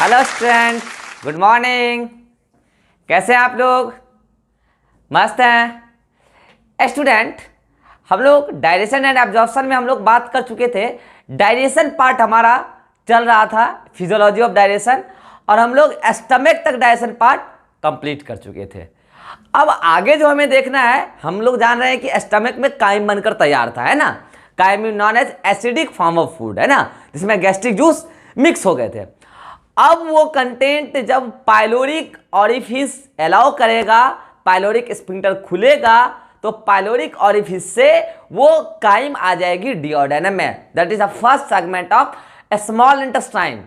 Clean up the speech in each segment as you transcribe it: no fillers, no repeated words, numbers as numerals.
Hello student, good morning. कैसे हैं आप लोग? मस्त हैं स्टूडेंट। हम लोग डायरेक्शन एंड एब्जॉर्प्शन में हम लोग बात कर चुके थे। डायरेक्शन पार्ट हमारा चल रहा था, फिजियोलॉजी ऑफ डायरेक्शन, और हम लोग स्टमक तक डायरेक्शन पार्ट कंप्लीट कर चुके थे। अब आगे जो हमें देखना है, हम लोग जान रहे हैं कि स्टमक में काइम बनकर तैयार था, है ना। Chyme known as acidic form of food, है ना, जिसमें गैस्ट्रिक जूस मिक्स हो गए थे। अब वो कंटेंट जब पाइलोरिक ऑरिफिस अलाउ करेगा, पाइलोरिक स्फिंक्टर खुलेगा, तो पाइलोरिक ऑरिफिस से वो काइम आ जाएगी डिओडेनम में। That is the first segment of small intestine.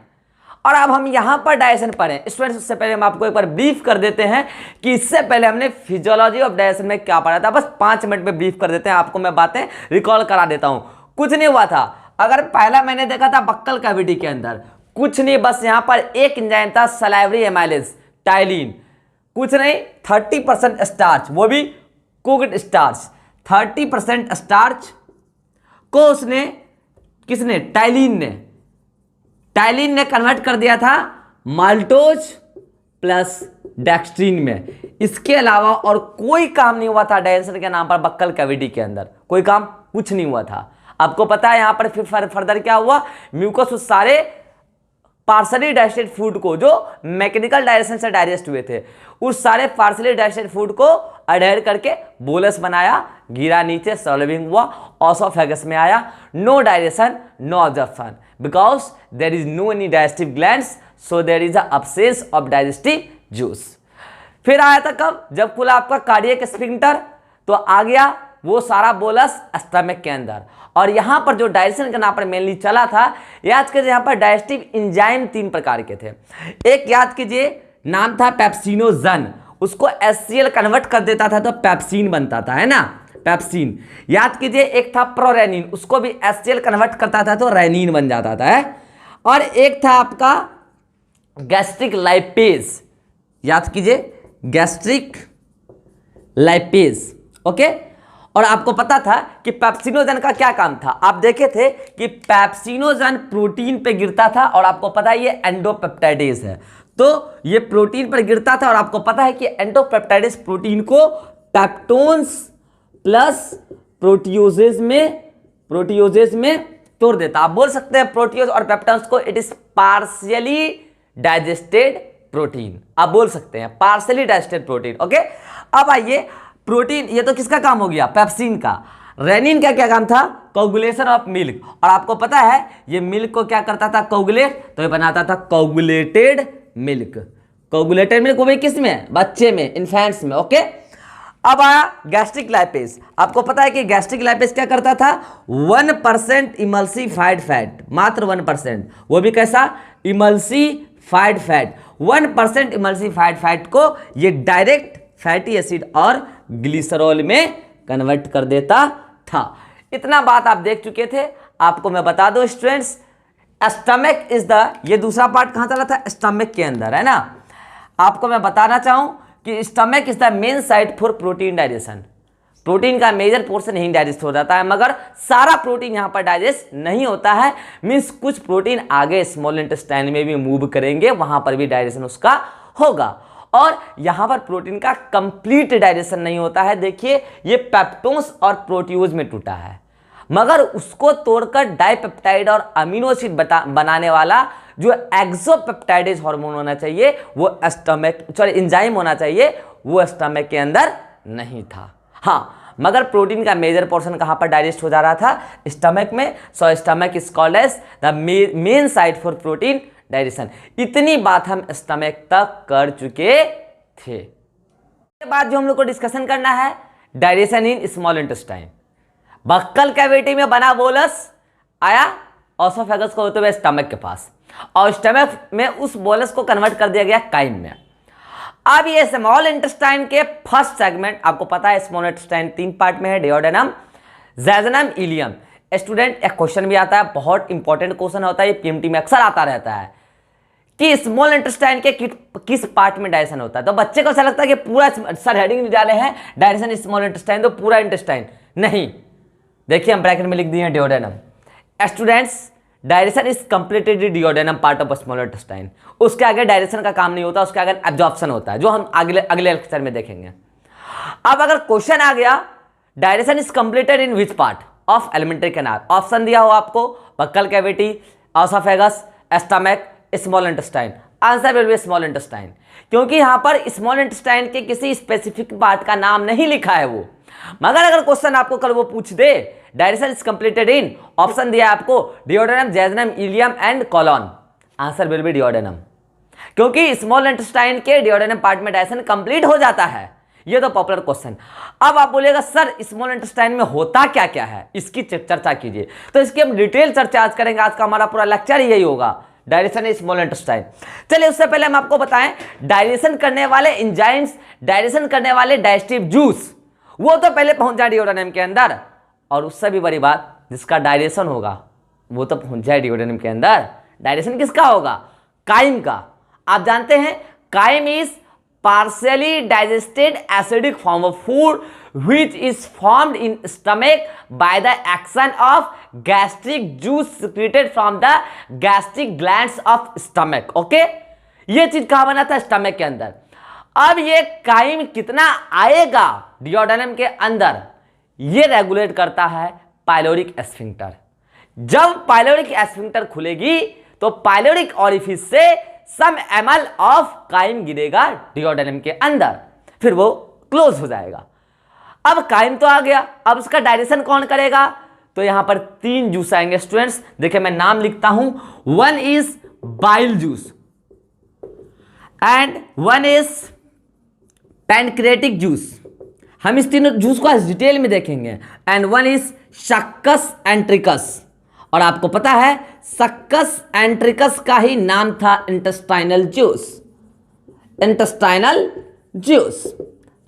और अब हम यहां पर डायजेशन पढ़ें स्टूडेंट्स, उससे पहले हम आपको एक बार ब्रीफ कर देते हैं कि इससे पहले हमने फिजियोलॉजी ऑफ डायजेशन में क्या पढ़ा था। बस 5 मिनट में ब्रीफ कर देते हैं, आपको मैं बातें रिकॉल करा देता हूं। कुछ नहीं हुआ था। अगर पहला मैंने देखा था बक्कल कैविटी के अंदर, कुछ नहीं, बस यहां पर एक एंजाइम था सलाइवरी एमाइलेज टाइलिन। कुछ नहीं, 30% स्टार्च, वो भी कुक्ड स्टार्च। 30% स्टार्च को उसने किसने, टाइलिन ने कन्वर्ट कर दिया था माल्टोज प्लस डेक्स्ट्रीन में। इसके अलावा और कोई काम नहीं हुआ था डायजेशन के नाम पर बक्कल कैविटी के अंदर, कोई काम कुछ नहीं हुआ था। आपको पता है यहां पर फिर फर्दर क्या हुआ, म्यूकस उस सारे पार्सली डाइजेस्टेड फूड को जो मैकेनिकल डायजेशन से डाइजेस्ट हुए थे, उस सारे पार्सली डाइजेस्टेड फूड को अडेयर करके बोलस बनाया, गिरा नीचे, सॉल्विंग हुआ, ऑसोफेगस में आया। No digestion, no absorption, because there is no any digestive glands, so there is absence of digestive juice. फिर आया था कब, जब खुला आपका कार्डियक स्फिंक्टर, तो आ गया वो सारा बोलस स्टमक के अंदर। और यहां पर जो डाइजेशन के नाम पर मेनली चला था, याद कीजिए यहां पर डाइजेस्टिव एंजाइम 3 प्रकार के थे। एक याद कीजिए नाम था पेप्सिनोजन, उसको HCl कन्वर्ट कर देता था तो पेप्सिन बनता था, है ना, पेप्सिन। याद कीजिए एक था प्रोरेनिन, उसको भी HCl कन्वर्ट करता था तो रेनिन बन जाता था, है। और एक था आपका गैस्ट्रिक लाइपेज, याद कीजिए गैस्ट्रिक लाइपेज, ओके। और आपको पता था कि पेप्सिनोजन का क्या काम था, आप देखे थे कि पेप्सिनोजन प्रोटीन पे गिरता था, और आपको पता है ये एंडोपेप्टाइडेज है, तो ये प्रोटीन पर गिरता था। और आपको पता है कि एंडोपेप्टाइडेज प्रोटीन को पेप्टोन्स प्लस प्रोटियोजेज में तोड़ देता। आप बोल सकते हैं प्रोटियोज और पेप्टोन्स को it is partially digested protein, आप बोल सकते हैं पार्शियली डाइजेस्टेड प्रोटीन, ओके। अब आइए प्रोटीन, ये तो किसका काम हो गया, पेप्सिन का। रेनिन का क्या काम था, कोगुलेशन ऑफ मिल्क। और आपको पता है ये मिल्क को क्या करता था, कोगुलेट, तो ये बनाता था कोगुलेटेड मिल्क। कोगुलेटेड मिल्क वो भी किस में, बच्चे में, इन्फेंट्स में, ओके। अब आया गैस्ट्रिक लाइपेज। आपको पता है कि गैस्ट्रिक लाइपेज क्या करता था, 1% इमल्सिफाइड फैट, मात्र 1%, वो भी कैसा, इमल्सिफाइड फैट। 1% इमल्सिफाइड फैट को ये डायरेक्ट फैटी एसिड और ग्लिसरॉल में कन्वर्ट कर देता था। इतना बात आप देख चुके थे। आपको मैं बता दूं स्टूडेंट्स, स्टमक इज द, ये दूसरा पार्ट कहां चला था, स्टमक के अंदर, है ना। आपको मैं बताना चाहूं कि stomach is the main site for protein digestion. Protein का मेजर पोर्शन यहीं डाइजेस्ट हो जाता है, मगर सारा प्रोटीन यहां पर डाइजेस्ट नहीं होता है। मीन्स कुछ प्रोटीन आगे स्मॉल इंटेस्टाइन में भी मूव करेंगे, वहां पर भी डाइजेशन उसका होगा। और यहां पर प्रोटीन का कंप्लीट डाइजेशन नहीं होता है। देखिए ये पेप्टोन्स और प्रोटियोज में टूटा है, मगर उसको तोड़कर डाइपेप्टाइड और अमीनो एसिड बनाने वाला जो एक्सोपेप्टाइडेज हार्मोन होना चाहिए, वो स्टमक, सॉरी एंजाइम होना चाहिए, वो स्टमक के अंदर नहीं था। हाँ, मगर प्रोटीन का मेजर पोर्शन कहां पर डाइजेस्ट हो जा रहा था, स्टमक में। So stomach is called as the main site for protein digestion. इतनी बात हम स्टमक तक कर चुके थे। इसके बाद जो हम लोग को डिस्कशन करना है, digestion in small intestine. Buccal cavity में बना बोलस आया ऑसोफेगस को होते हुए स्टमक के पास, और स्टमक में उस बोलस को कन्वर्ट कर दिया गया काइम में। अब ये स्मॉल इंटेस्टाइन के फर्स्ट सेगमेंट, आपको पता है स्मॉल इंटेस्टाइन 3 पार्ट में है, डिओडेनम, जेजुनम, इलियम। स्टूडेंट एक क्वेश्चन भी आता है, बहुत इंपॉर्टेंट क्वेश्चन होता है, ये पीएमटी में अक्सर आता रहता है कि स्मॉल इंटेस्टाइन के किस पार्ट में डाइजेशन होता है। तो बच्चे को ऐसा लगता है कि पूरा, सर हेडिंग नहीं डाले हैं डाइजेशन स्मॉल इंटेस्टाइन, तो पूरा इंटेस्टाइन नहीं। देखिए हम ब्रैकेट में लिख दिए हैं duodenum. Students direction is completely duodenum part of small intestine. उसके आगे डायरेक्शन का काम नहीं होता, उसके आगे एब्जॉर्प्शन होता है, जो हम अगले लेक्चर में देखेंगे। अब अगर क्वेश्चन आ गया direction is completed in which part of alimentary canal, option दिया हो आपको buccal cavity, oesophagus, stomach, small intestine, answer will B small intestine, क्योंकि यहां पर स्मॉल इंटेस्टाइन के किसी स्पेसिफिक पार्ट का नाम नहीं लिखा है वो। मगर अगर क्वेश्चन आपको कल वो पूछ the digestion is completed in, option दिया है आपको duodenum, jejunum, ileum and colon, answer will be duodenum, क्योंकि स्मॉल इंटेस्टाइन के डिओडेनम पार्ट में डायरेक्शन कंप्लीट हो जाता है। ये तो पॉपुलर क्वेश्चन। अब आप बोलिएगा सर स्मॉल इंटेस्टाइन में होता क्या क्या है, इसकी चर्चा कीजिए। तो इसकी हम डिटेल चर्चा आज करेंगे, आज का हमारा पूरा लेक्चर यही होगा, डायरेक्शन इज स्मॉल इंटेस्टाइन। चलिए उससे पहले हम आपको बताएं डायरेक्शन करने वाले एंजाइम्स, डायरेक्शन करने वाले डाइजेस्टिव जूस, वो तो पहले पहुंच जाए डिओडेनम के अंदर, और उससे भी बड़ी बात जिसका डायरेक्शन होगा वो तो पहुंच जाए डिओडेनम के अंदर। डायरेक्शन किसका होगा? काइम का। आप जानते हैं chyme is partially digested acidic form of food which is formed in stomach by the action of gastric juice secreted from the gastric glands of stomach। Okay, ये चीज कहां बना था? स्टमक के अंदर। अब ये काइम कितना आएगा डिओडेनम के अंदर, ये रेगुलेट करता है पाइलोरिक एस्फिंक्टर। जब पाइलोरिक एस्फिंक्टर खुलेगी तो पाइलोरिक ऑरिफिस से सम ml ऑफ काइम गिरेगा डिओडेनम के अंदर, फिर वो क्लोज हो जाएगा। अब काइम तो आ गया, अब उसका डायरेक्शन कौन करेगा? तो यहां पर 3 जूस आएंगे स्टूडेंट्स, देखिए मैं नाम लिखता हूं, one is bile juice and one is pancreatic juice, हम इस तीनों जूस को आज डिटेल में देखेंगे, एंड वन इज शक्कस एंट्रिकस। और आपको पता है सक्कस एंट्रिकस का ही नाम था इंटेस्टाइनल जूस, इंटेस्टाइनल जूस।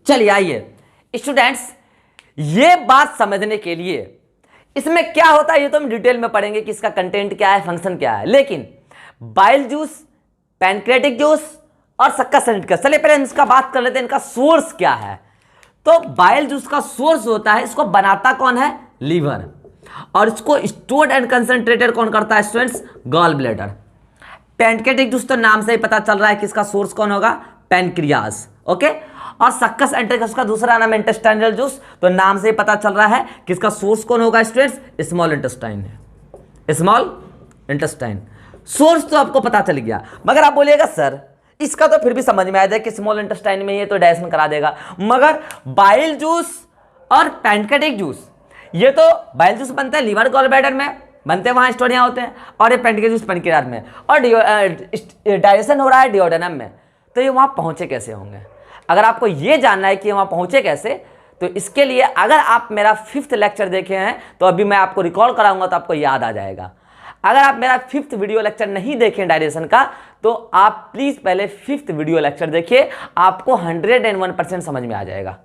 चलिए आइए स्टूडेंट्स, ये बात समझने के लिए इसमें क्या होता है ये तो हम डिटेल में पढ़ेंगे कि इसका कंटेंट क्या है, फंक्शन क्या है, लेकिन बाइल जूस, पैनक्रियाटिक जूस और सक्कस एंट्रिकस, चलिए पहले हम इसका बात कर लेते हैं इनका सोर्स क्या है। तो बाइल जूस का सोर्स होता है, इसको बनाता कौन है? लीवर, और इसको स्टोर्ड एंड कंसंट्रेटेड कौन करता है students? Gall bladder. Pancreatic juice तो नाम से ही पता चल रहा है कि इसका सोर्स कौन होगा? पैनक्रियाज। ओके, और सक्कस एंट्रिकस का दूसरा नाम इंटेस्टाइनल जूस, तो नाम से ही पता चल रहा है कि इसका सोर्स कौन होगा स्टूडेंट्स? स्मॉल इंटेस्टाइन है, स्मॉल इंटेस्टाइन। सोर्स तो आपको पता चल गया, मगर आप बोलिएगा सर इसका तो फिर भी समझ में आ जाए कि स्मॉल इंटेस्टाइन में ये तो डाइजेशन करा देगा, मगर बाइल जूस और पैनक्रियाटिक जूस, ये तो बाइल जूस बनता है लीवर गॉल ब्लैडर में, बनते हैं वहां स्टोरियां होते हैं, और ये पैनक्रियाटिक जूस पैनक्रियाज में, और डाइजेशन हो रहा है डिओडेनम में, तो ये वहां पहुंचे कैसे होंगे? अगर आपको ये जानना है कि वहां पहुंचे कैसे, तो इसके लिए अगर आप मेरा 5th लेक्चर देखे हैं तो अभी मैं आपको रिकॉल कराऊंगा तो आपको याद आ जाएगा। अगर आप मेरा 5th वीडियो लेक्चर नहीं देखें डाइजेशन का, तो आप प्लीज पहले 5th वीडियो लेक्चर देखिए, आपको 101% समझ में आ जाएगा।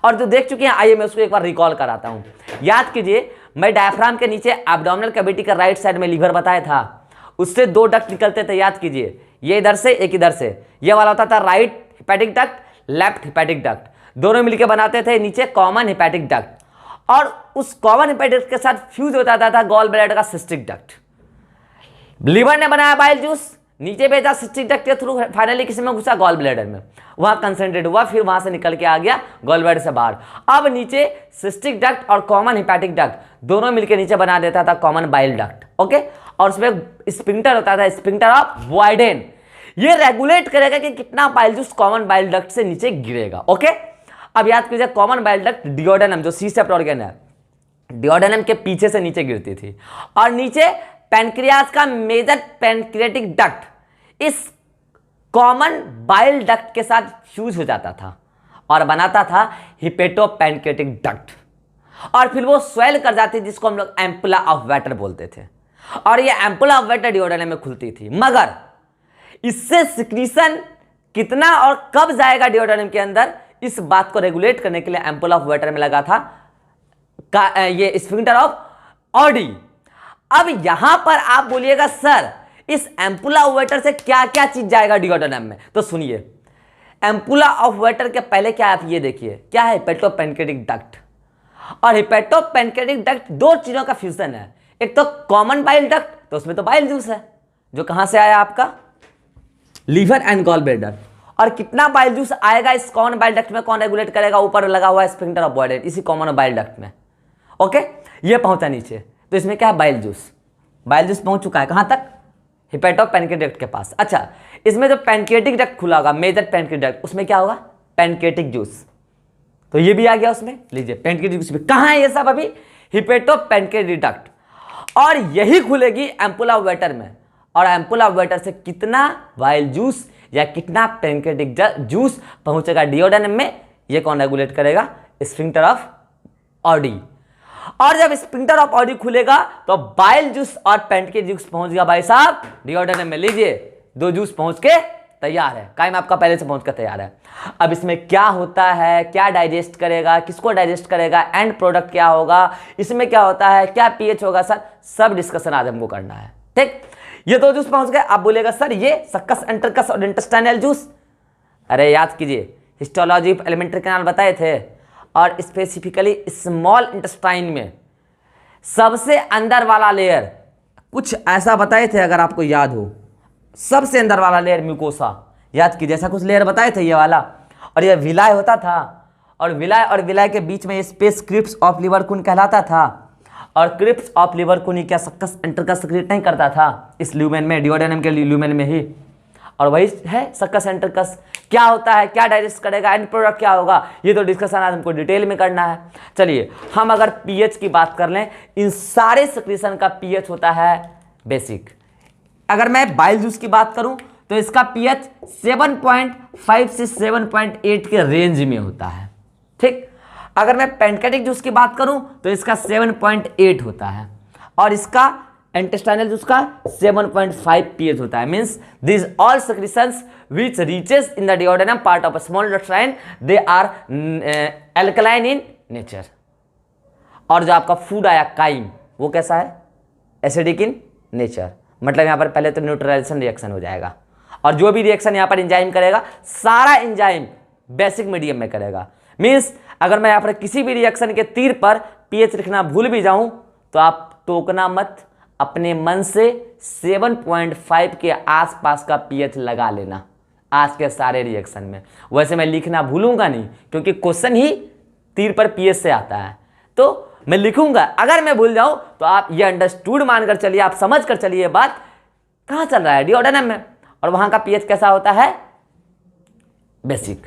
और जो देख चुके हैं आइए मैं उसको एक बार रिकॉल कराता हूं। याद कीजिए, मैं डायफ्राम के नीचे एब्डोमिनल कैविटी का राइट साइड में लीवर बताया था, उससे 2 डक्ट निकलते थे, याद कीजिए, ये इधर से एक इधर से, ये वाला होता था right hepatic duct, left hepatic duct, दोनों मिलकर बनाते थे नीचे कॉमन हिपैटिक डक्ट, और उस कॉमन हिपैटिक के साथ फ्यूज होता था गॉल ब्लैडर का सिस्टिक डक्ट। लीवर ने बनाया बाइल जूस, नीचे भेजा सिस्टिक डक्ट के थ्रू, फाइनली किसी में घुसा गॉल ब्लैडर में, वहां कंसंट्रेट हुआ, फिर वहां से निकल के आ गया गॉल ब्लैडर से बाहर। अब नीचे सिस्टिक डक्ट और कॉमन हिपैटिक डक्ट दोनों मिलकर नीचे बना देता था कॉमन बाइल डक्ट। ओके, और उसमें स्पिंक्टर होता था, स्पिंक्टर ऑफ वॉइडेन, ये रेगुलेट करेगा कि कितना bile juice common bile duct से नीचे गिरेगा। ओके, अब याद कीजिए कॉमन बाइल डक्ट डिओडेनम जो सी सेप्ट ऑर्गन है, डिओडेनम के पीछे से नीचे गिरती थी, और नीचे पैनक्रियाज का मेजर पैनक्रियाटिक डक्ट इस कॉमन बाइल डक्ट के साथ फ्यूज हो जाता था और बनाता था हिपेटोपैनक्रियाटिक डक्ट, और फिर वो स्वेल कर जाती जिसको हम लोग एम्पुला ऑफ वाटर बोलते थे, और ये एम्पुला ऑफ वाटर डिओडेनम में खुलती थी। मगर इससे सिक्रीशन कितना और कब जाएगा डिओडेनम के अंदर, इस बात को रेगुलेट करने के लिए एम्पुला ऑफ वाटर में लगा था ये स्फिंक्टर ऑफ ऑडी। अब यहां पर आप बोलिएगा सर इस एम्पुला ऑफ वाटर से क्या क्या चीज जाएगा डिओडेनम में, तो सुनिए, एम्पुला ऑफ वाटर के पहले क्या आप ये देखिए, क्या है? हिपेटोपैनक्रियाटिक डक्ट, और हिपेटोपैनक्रियाटिक डक्ट 2 चीजों का फ्यूजन है, एक तो कॉमन बाइल डक्ट तो उसमें तो बाइल जूस है, जो कहां से आया आपका लीवर एंड गॉल ब्लैडर। और कितना बाइल जूस आएगा इस कॉमन बाइल डक्ट में, कौन रेगुलेट करेगा, ऊपर लगा हुआ है स्फिंक्टर ऑफ बॉयलेट, इसी कॉमन बाइल डक्ट में। ओके, ये पहुंचा नीचे, तो इसमें क्या है बाइल जूस। बाइल जूस पहुंच चुका है कहां तक, हिपेटो पैनक्रिएटिक डक्ट के पास। अच्छा, इसमें जो पैनक्रिएटिक डक्ट खुला होगा, मेजर पैनक्रिएटिक डक्ट, उसमें क्या होगा पैनक्रिएटिक जूस, तो ये भी आ गया उसमें। लीजिए पैनक्रिएटिक जूस भी कहां है, ये सब अभी हिपेटो पैनक्रिएटिक डक्ट, और यही खुलेगी एम्पुला ऑफ वाटर में। और एम्पुला ऑफ वाटर से कितना बाइल जूस या कितना पैनक्रिएटिक जूस पहुंचेगा डिओडेनम में, ये कौन रेगुलेट करेगा, स्फिंक्टर ऑफ ऑडी। और जब स्फिंक्टर ऑफ ऑडी खुलेगा तो बाइल जूस और पैनक्रिएटिक जूस पहुंच गया भाई साहब डिओडेनम में। लीजिए 2 जूस पहुंच के तैयार है, काइम आपका पहले से पहुंच कर तैयार है। अब इसमें क्या होता है, क्या डाइजेस्ट करेगा, किसको डाइजेस्ट करेगा, एंड प्रोडक्ट क्या होगा, इसमें क्या होता है, क्या पीएच होगा, सर सब डिस्कशन आज हमको करना है। ठीक, ये 2 जूस पहुंच गए। आप बोलेगा सर ये सक्कस, एंटरकस और इंटेस्टाइनल जूस, अरे याद कीजिए हिस्टोलॉजी ऑफ एलिमेंट्री कैनाल बताए थे, और स्पेसिफिकली स्मॉल इंटेस्टाइन में सबसे अंदर वाला लेयर कुछ ऐसा बताए थे, अगर आपको याद हो, सबसे अंदर वाला लेयर म्यूकोसा, याद कीजिए ऐसा कुछ लेयर बताए थे ये वाला, और ये विलाय होता था, और विलाय के बीच में स्पेस क्रिप्स ऑफ लिवर कुन कहलाता था, और क्रिप्स ऑफ लिवर कुन ही क्या सक्कस एंटरकस सेक्रेट नहीं करता था इस ल्यूमेन में, डिओडेनम के ल्यूमेन में ही, और वही है सक्कस एंटरकस। क्या होता है, क्या डाइजेस्ट करेगा, एंड प्रोडक्ट क्या होगा, ये तो डिस्कशन आज हमको डिटेल में करना है। चलिए हम अगर पीएच की बात कर लें, इन सारे सेक्रेशन का पीएच होता है बेसिक। अगर मैं बाइल जूस की बात करूं तो इसका पीएच 7.5 से 7.8 के रेंज में होता है। ठीक, अगर मैं पैनक्रिएटिक जूस की बात करूं तो इसका 7.8 होता है, और इसका इंटेस्टाइनल जूस का 7.5 pH होता है। Means this all secretions which reaches in the duodenum part of a small intestine, they are alkaline in nature. और जो आपका फूड आया काइम, वो कैसा है, एसिडिक इन नेचर, मतलब यहां पर पहले तो न्यूट्रलाइजेशन रिएक्शन हो जाएगा, और जो भी रिएक्शन यहां पर एंजाइम करेगा सारा एंजाइम बेसिक मीडियम में करेगा। मींस अगर मैं यहां पर किसी भी रिएक्शन के तीर पर पीएच लिखना भूल भी जाऊं तो आप टोकना मत, अपने मन से 7.5 के आसपास का पीएच लगा लेना आज के सारे रिएक्शन में। वैसे मैं लिखना भूलूंगा नहीं, क्योंकि क्वेश्चन ही तीर पर पीएच से आता है, तो मैं लिखूंगा। अगर मैं भूल जाऊं तो आप ये अंडरस्टूड मानकर चलिए, आप समझ कर चलिए बात कहां चल रहा है, डिओडेनम में, और वहां का पीएच कैसा होता है, बेसिक।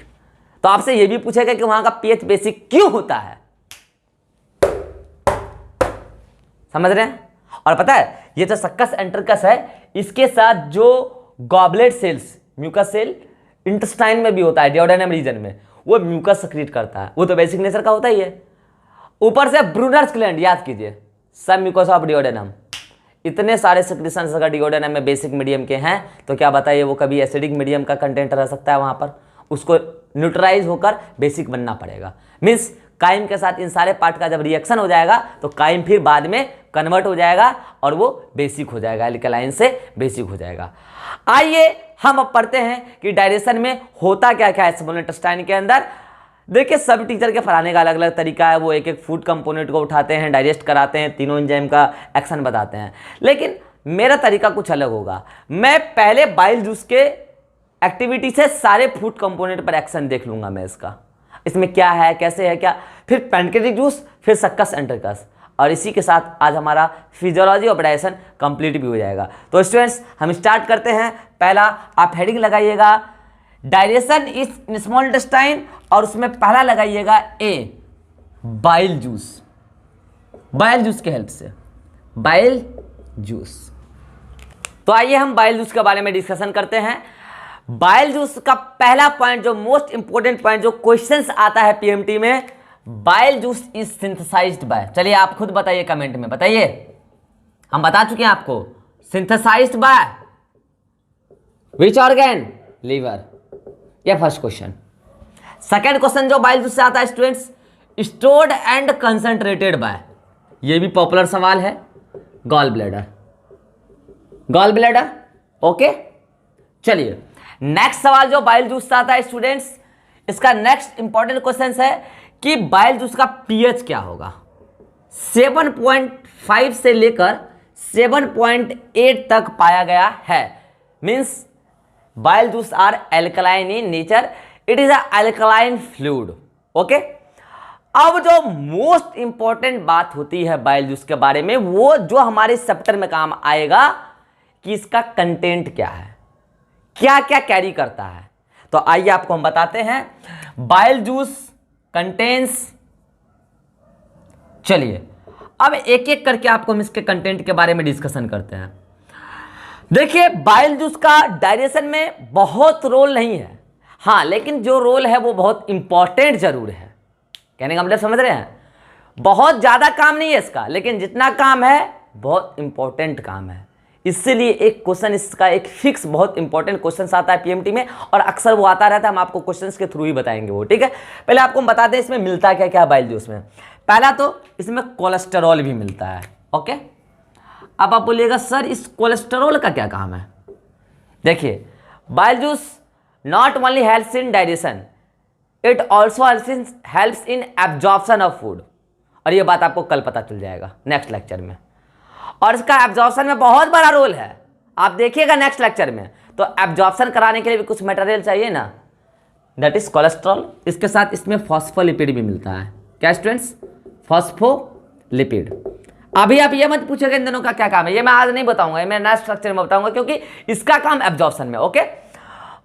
तो आपसे ये भी पूछेगा कि वहां का पीएच बेसिक क्यों होता है, समझ रहे हैं। और पता है ये जो सक्कस एंटरकस है, इसके साथ जो goblet cells, mucus cell intestine में भी होता है, डिओडेनम रीजन में, वो म्यूकस सक्रीट करता है, वो तो बेसिक नेचर का होता ही है। ऊपर से ब्रूनर्स ग्लैंड, याद कीजिए सब म्यूकस ऑफ डिओडेनम, इतने सारे सेक्रेशंस अगर डिओडेनम में बेसिक मीडियम के हैं तो क्या बताइए वो कभी एसिडिक मीडियम का कंटेंट रह सकता है वहां पर, उसको न्यूट्रलाइज होकर बेसिक बनना पड़ेगा। मीन्स काइम के साथ इन सारे पार्ट का जब रिएक्शन हो जाएगा तो काइम फिर बाद में कन्वर्ट हो जाएगा और वो बेसिक हो जाएगा, एल्कलाइन से बेसिक हो जाएगा। आइए हम अब पढ़ते हैं कि डाइजेशन में होता क्या क्या है स्मॉल इंटेस्टाइन के अंदर। देखिए सब टीचर के पढ़ाने का अलग अलग तरीका है, वो एक एक फूड कंपोनेंट को उठाते हैं, डाइजेस्ट कराते हैं, तीनों एंजाइम का एक्शन बताते हैं, लेकिन मेरा तरीका कुछ अलग होगा। मैं पहले बाइल जूस के एक्टिविटी से सारे फूड कंपोनेंट पर एक्शन देख लूंगा मैं, इसमें क्या है, कैसे है, क्या, फिर पैनक्रिएटिक जूस, फिर सक्कस एंटरकस, और इसी के साथ आज हमारा फिजियोलॉजी ऑफ डाइजेशन कंप्लीट भी हो जाएगा। तो स्टूडेंट्स हम स्टार्ट करते हैं। पहला आप हेडिंग लगाइएगा डाइजेशन इज स्मॉल इंटेस्टाइन, और उसमें पहला लगाइएगा ए, बाइल जूस। बाइल जूस के हेल्प से, बाइल जूस। तो आइए हम बाइल जूस के बारे में डिस्कशन करते हैं। बाइल जूस का पहला पॉइंट, जो मोस्ट इंपोर्टेंट पॉइंट, जो क्वेश्चंस आता है पीएमटी में, bile juice is synthesised by, चलिए आप खुद बताइए कमेंट में, बताइए। हम बता चुके हैं आपको, synthesised by which organ, liver, ये फर्स्ट क्वेश्चन। सेकेंड क्वेश्चन जो बाइल जूस से आता है students, stored and concentrated by, ये भी पॉपुलर सवाल है, gall bladder. Gall bladder, okay. चलिए नेक्स्ट सवाल जो बाइल जूस से आता है स्टूडेंट्स, इसका नेक्स्ट इंपॉर्टेंट क्वेश्चन है कि बाइल जूस का पीएच क्या होगा। 7.5 से लेकर 7.8 तक पाया गया है। Means bile juice are alkaline in nature, it is alkaline fluid. Okay, अब जो मोस्ट इंपॉर्टेंट बात होती है बाइल जूस के बारे में, वो जो हमारे चैप्टर में काम आएगा कि इसका कंटेंट क्या है, क्या क्या कैरी करता है। तो आइए आपको हम बताते हैं बाइल जूस कंटेन्स। चलिए अब एक एक करके आपको हम इसके कंटेंट के बारे में डिस्कशन करते हैं। देखिए, बाइल जूस का डाइजेशन में बहुत रोल नहीं है, हाँ, लेकिन जो रोल है वो बहुत इंपॉर्टेंट जरूर है। कहने का मतलब समझ रहे हैं, बहुत ज्यादा काम नहीं है इसका, लेकिन जितना काम है बहुत इंपॉर्टेंट काम है। इसीलिए एक क्वेश्चन इसका एक फिक्स बहुत इंपॉर्टेंट क्वेश्चन आता है पीएमटी में, और अक्सर वो आता रहता है। हम आपको क्वेश्चंस के थ्रू ही बताएंगे वो, ठीक है। पहले आपको हम बता दें इसमें मिलता क्या क्या बाइल जूस में। पहला तो इसमें कोलेस्टेरॉल भी मिलता है। ओके, अब आप बोलिएगा सर इस कोलेस्टेरॉल का क्या काम है। देखिए, bile juice not only helps in digestion, it also helps in absorption of food. और ये बात आपको कल पता चल जाएगा नेक्स्ट लेक्चर में। और इसका एब्जॉर्प्शन में बहुत बड़ा रोल है, आप देखिएगा नेक्स्ट लेक्चर में। तो एब्जॉर्प्शन कराने के लिए भी कुछ मटेरियल चाहिए ना, दैट इज कोलेस्ट्रॉल। इसके साथ इसमें फॉस्फोलिपिड भी मिलता है। क्या स्टूडेंट्स, फॉस्फोलिपिड। अभी आप ये मत पूछेगा इन दोनों का क्या काम है, ये मैं आज नहीं बताऊंगा, ये मैं नेक्स्ट लेक्चर में बताऊंगा, क्योंकि इसका काम एब्जॉर्प्शन में। ओके,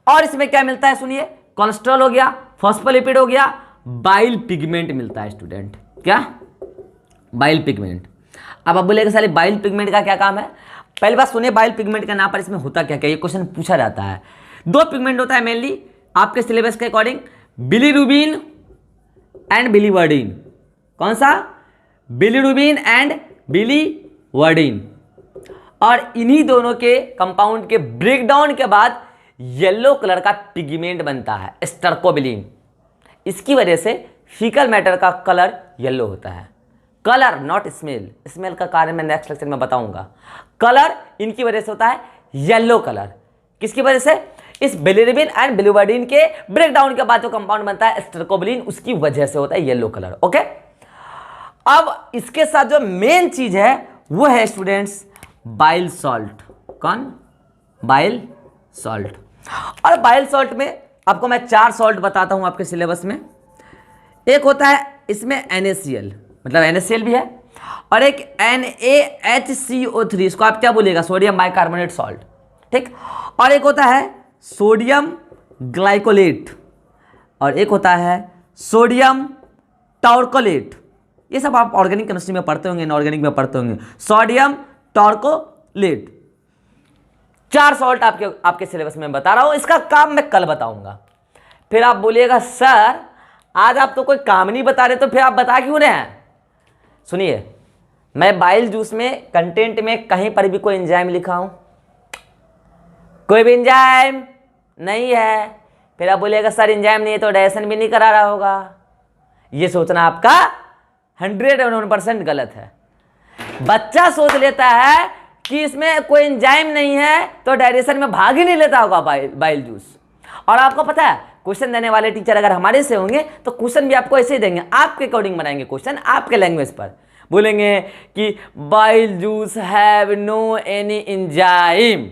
और इसमें क्या मिलता है सुनिए, कोलेस्ट्रॉल हो गया, फॉस्फोलिपिड हो गया, बाइल पिगमेंट मिलता है स्टूडेंट। क्या, बाइल पिगमेंट। अब आप बोलेगा साले बाइल पिगमेंट का क्या काम है। पहली बात सुनिए, बाइल पिगमेंट का नाम पर इसमें होता क्या क्या, ये क्वेश्चन पूछा जाता है। दो पिगमेंट होता है मेनली आपके सिलेबस के अकॉर्डिंग, बिलीरुबिन एंड बिलीवर्डिन। कौन सा, बिलीरुबिन एंड बिलीवर्डिन। और इन्हीं दोनों के कंपाउंड के ब्रेकडाउन के बाद येलो कलर का पिगमेंट बनता है, स्टर्कोबिलिन। इसकी वजह से फीकल मैटर का कलर येलो होता है। कलर नॉट स्मेल, स्मेल का कारण मैं नेक्स्ट लेक्चर में बताऊंगा। कलर इनकी वजह से होता है येलो कलर। किसकी वजह से, इस बिलीरुबिन एंड बिलीवर्डिन के ब्रेकडाउन के बाद जो कंपाउंड बनता है स्टर्कोबिलिन, उसकी वजह से होता है येलो कलर। ओके, अब इसके साथ जो मेन चीज है वो है स्टूडेंट्स बाइल सॉल्ट। कौन, बाइल सॉल्ट। और बाइल सॉल्ट में आपको मैं 4 सॉल्ट बताता हूं आपके सिलेबस में। एक होता है इसमें NaCl, मतलब NaCl भी है, और एक NaHCO3, इसको आप क्या बोलिएगा, सोडियम बाइकार्बोनेट सॉल्ट, ठीक। और एक होता है सोडियम ग्लाइकोलेट, और एक होता है सोडियम टॉर्कोलेट। ये सब आप ऑर्गेनिक केमिस्ट्री में पढ़ते होंगे, इनऑर्गेनिक में पढ़ते होंगे, सोडियम टॉर्कोलेट। 4 सॉल्ट आपके सिलेबस में बता रहा हूं, इसका काम मैं कल बताऊंगा। फिर आप बोलिएगा सर आज आप तो कोई काम नहीं बता रहे, तो फिर आप बता क्यों रहे हैं। सुनिए, मैं बाइल जूस में कंटेंट में कहीं पर भी कोई एंजाइम लिखा हूं, कोई भी एंजाइम नहीं है। फिर आप बोलिएगा सर एंजाइम नहीं है तो डाइजेशन भी नहीं करा रहा होगा। ये सोचना आपका 101% गलत है। बच्चा सोच लेता है कि इसमें कोई एंजाइम नहीं है तो डाइजेशन में भाग ही नहीं लेता होगा बाइल जूस। और आपको पता है क्वेश्चन देने वाले टीचर अगर हमारे से होंगे तो क्वेश्चन भी आपको ऐसे ही देंगे, आपके अकॉर्डिंग बनाएंगे क्वेश्चन, आपके लैंग्वेज पर। बोलेंगे कि bile juice have no any enzyme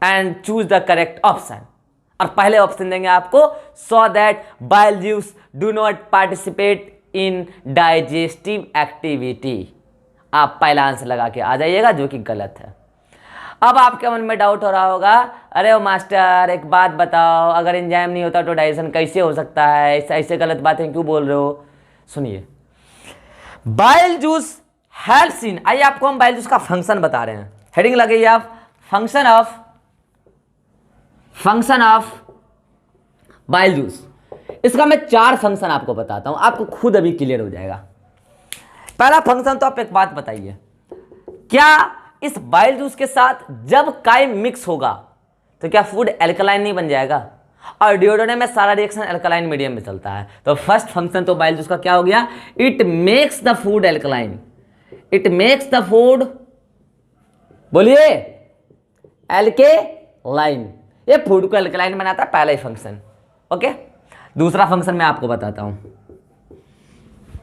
and choose the correct option. और पहले ऑप्शन देंगे आपको, so that bile juice do not participate in digestive activity. आप पहला आंसर लगा के आ जाइएगा, जो कि गलत है। अब आपके मन में डाउट हो रहा होगा, अरे ओ मास्टर एक बात बताओ, अगर एंजाइम नहीं होता तो डाइजेशन कैसे हो सकता है, ऐसे गलत बातें क्यों बोल रहे हो। सुनिए, बाइल जूस हेल्प्स इन, आइए आपको हम बाइल जूस का फंक्शन बता रहे हैं। हेडिंग लगाइए आप, फंक्शन ऑफ बाइल जूस। इसका मैं 4 फंक्शन आपको बताता हूं, आपको खुद अभी क्लियर हो जाएगा। पहला फंक्शन तो आप एक बात बताइए, क्या इस बाइल जूस के साथ जब काइम मिक्स होगा तो क्या फूड एल्कलाइन नहीं बन जाएगा। और डिओडोनेम में सारा रिएक्शन एल्कलाइन मीडियम में चलता है। तो फर्स्ट फंक्शन तो बाइल जूस का क्या हो गया, it makes the food alkaline. It makes the food, बोलिए, एल्केलाइन। ये फूड को एल्कलाइन बनाता है, पहला ही फंक्शन। ओके, दूसरा फंक्शन मैं आपको बताता हूं।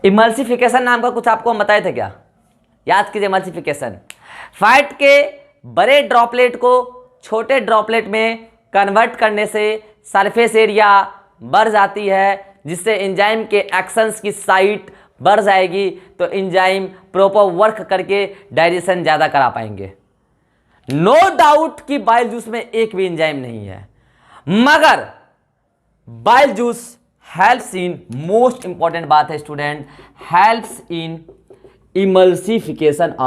इमल्सिफिकेशन नाम का कुछ आपको हम बताए थे क्या, याद कीजिए एमल्सिफिकेशन, फैट के बड़े ड्रॉपलेट को छोटे ड्रॉपलेट में कन्वर्ट करने से सरफेस एरिया बढ़ जाती है, जिससे एंजाइम के एक्शंस की साइट बढ़ जाएगी, तो एंजाइम प्रॉपर वर्क करके डाइजेशन ज़्यादा करा पाएंगे। नो डाउट कि बाइल जूस में एक भी एंजाइम नहीं है, मगर bile juice helps in, most important बात है student, helps in emulsification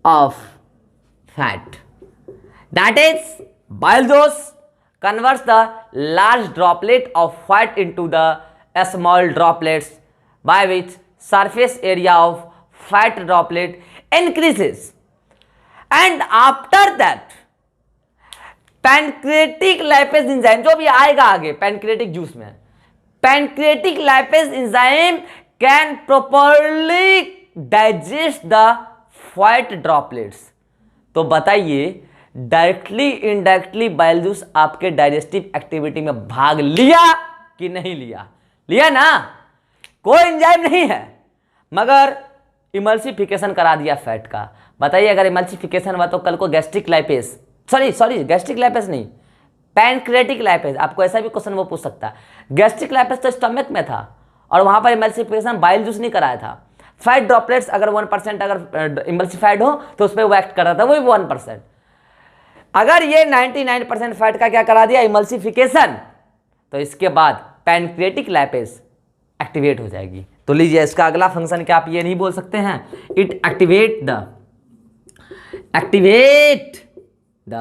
of fat. That is, bile juice converts the large droplet of fat into the small droplets, by which surface area of fat droplet increases. And after that, pancreatic lipase enzyme, जो भी आएगा आगे pancreatic juice में, pancreatic lipase enzyme can properly digest the fat droplets. तो बताइए, directly indirectly bile juice आपके digestive activity में भाग लिया कि नहीं लिया? लिया ना, कोई एंजाइम नहीं है, मगर इमल्सिफिकेशन करा दिया फैट का। बताइए, अगर इमल्सिफिकेशन हुआ तो कल को gastric lipase, sorry gastric lipase नहीं, पैनक्रेटिक लाइपेज, आपको ऐसा भी क्वेश्चन वो पूछ सकता है। गैस्ट्रिक लाइपेज तो स्टमक में था और वहां पर इमल्सिफिकेशन बाइल जूस नहीं कराया था। फैट ड्रॉपलेट्स अगर 1% अगर इमल्सिफाइड हो तो उस पर वो एक्ट कर रहा था, वही 1%। अगर ये 99% फैट का क्या करा दिया, इमल्सिफिकेशन, तो इसके बाद पैनक्रेटिक लाइपेज एक्टिवेट हो जाएगी। तो लीजिए, इसका अगला फंक्शन क्या, आप ये नहीं बोल सकते हैं, it activate the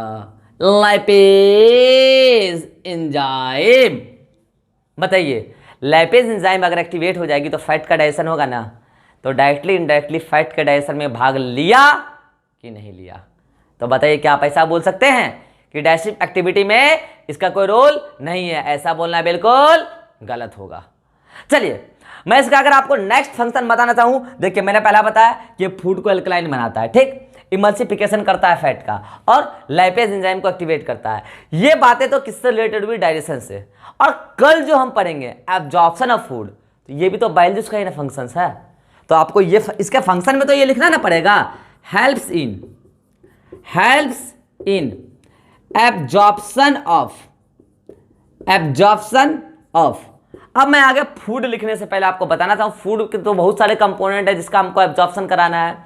lipase enzyme. बताइए, लाइपेज एंजाइम अगर एक्टिवेट हो जाएगी तो फैट का डाइजेशन होगा ना, तो डायरेक्टली इनडायरेक्टली फैट के डाइजेशन में भाग लिया कि नहीं लिया? तो बताइए, क्या आप ऐसा बोल सकते हैं कि डाइजेस्टिव एक्टिविटी में इसका कोई रोल नहीं है? ऐसा बोलना बिल्कुल गलत होगा। चलिए, मैं इसका अगर आपको नेक्स्ट फंक्शन बताना चाहूं, देखिए मैंने पहला बताया कि फूड को एल्कलाइन बनाता है, ठीक, इमल्सिफिकेशन करता है फैट का, और लाइपेज एंजाइम को एक्टिवेट करता है। ये बातें तो किससे रिलेटेड हुई? डाइजेशन से। और कल जो हम पढ़ेंगे एब्जॉर्प्शन ऑफ फूड, तो ये भी तो बाइल जूस का ही ना फंक्शंस है। तो आपको ये इसके फंक्शन में तो ये लिखना ना पड़ेगा, हेल्प्स इन एब्जॉर्प्शन ऑफ। अब मैं आगे फूड लिखने से पहले आपको बताना चाहूं, फूड के तो बहुत सारे कंपोनेंट है जिसका हमको एब्जॉर्प्शन कराना है।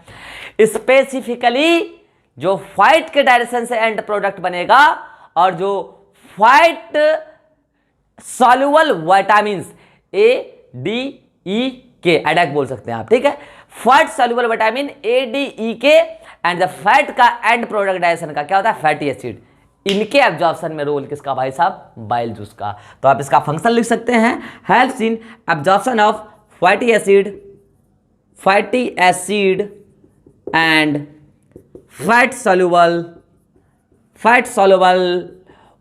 स्पेसिफिकली जो फैट के डायरेक्शन से एंड प्रोडक्ट बनेगा और जो fat soluble vitamin A D E के, एडैक बोल सकते हैं आप, ठीक है, fat soluble vitamin A D E के एंड द फैट का एंड प्रोडक्ट डाइजेशन का क्या होता है? Fatty acid. इनके एब्जॉर्प्शन में रोल किसका भाई साहब? बाइल जूस का। तो आप इसका फंक्शन लिख सकते हैं, helps in absorption of fatty acid and fat soluble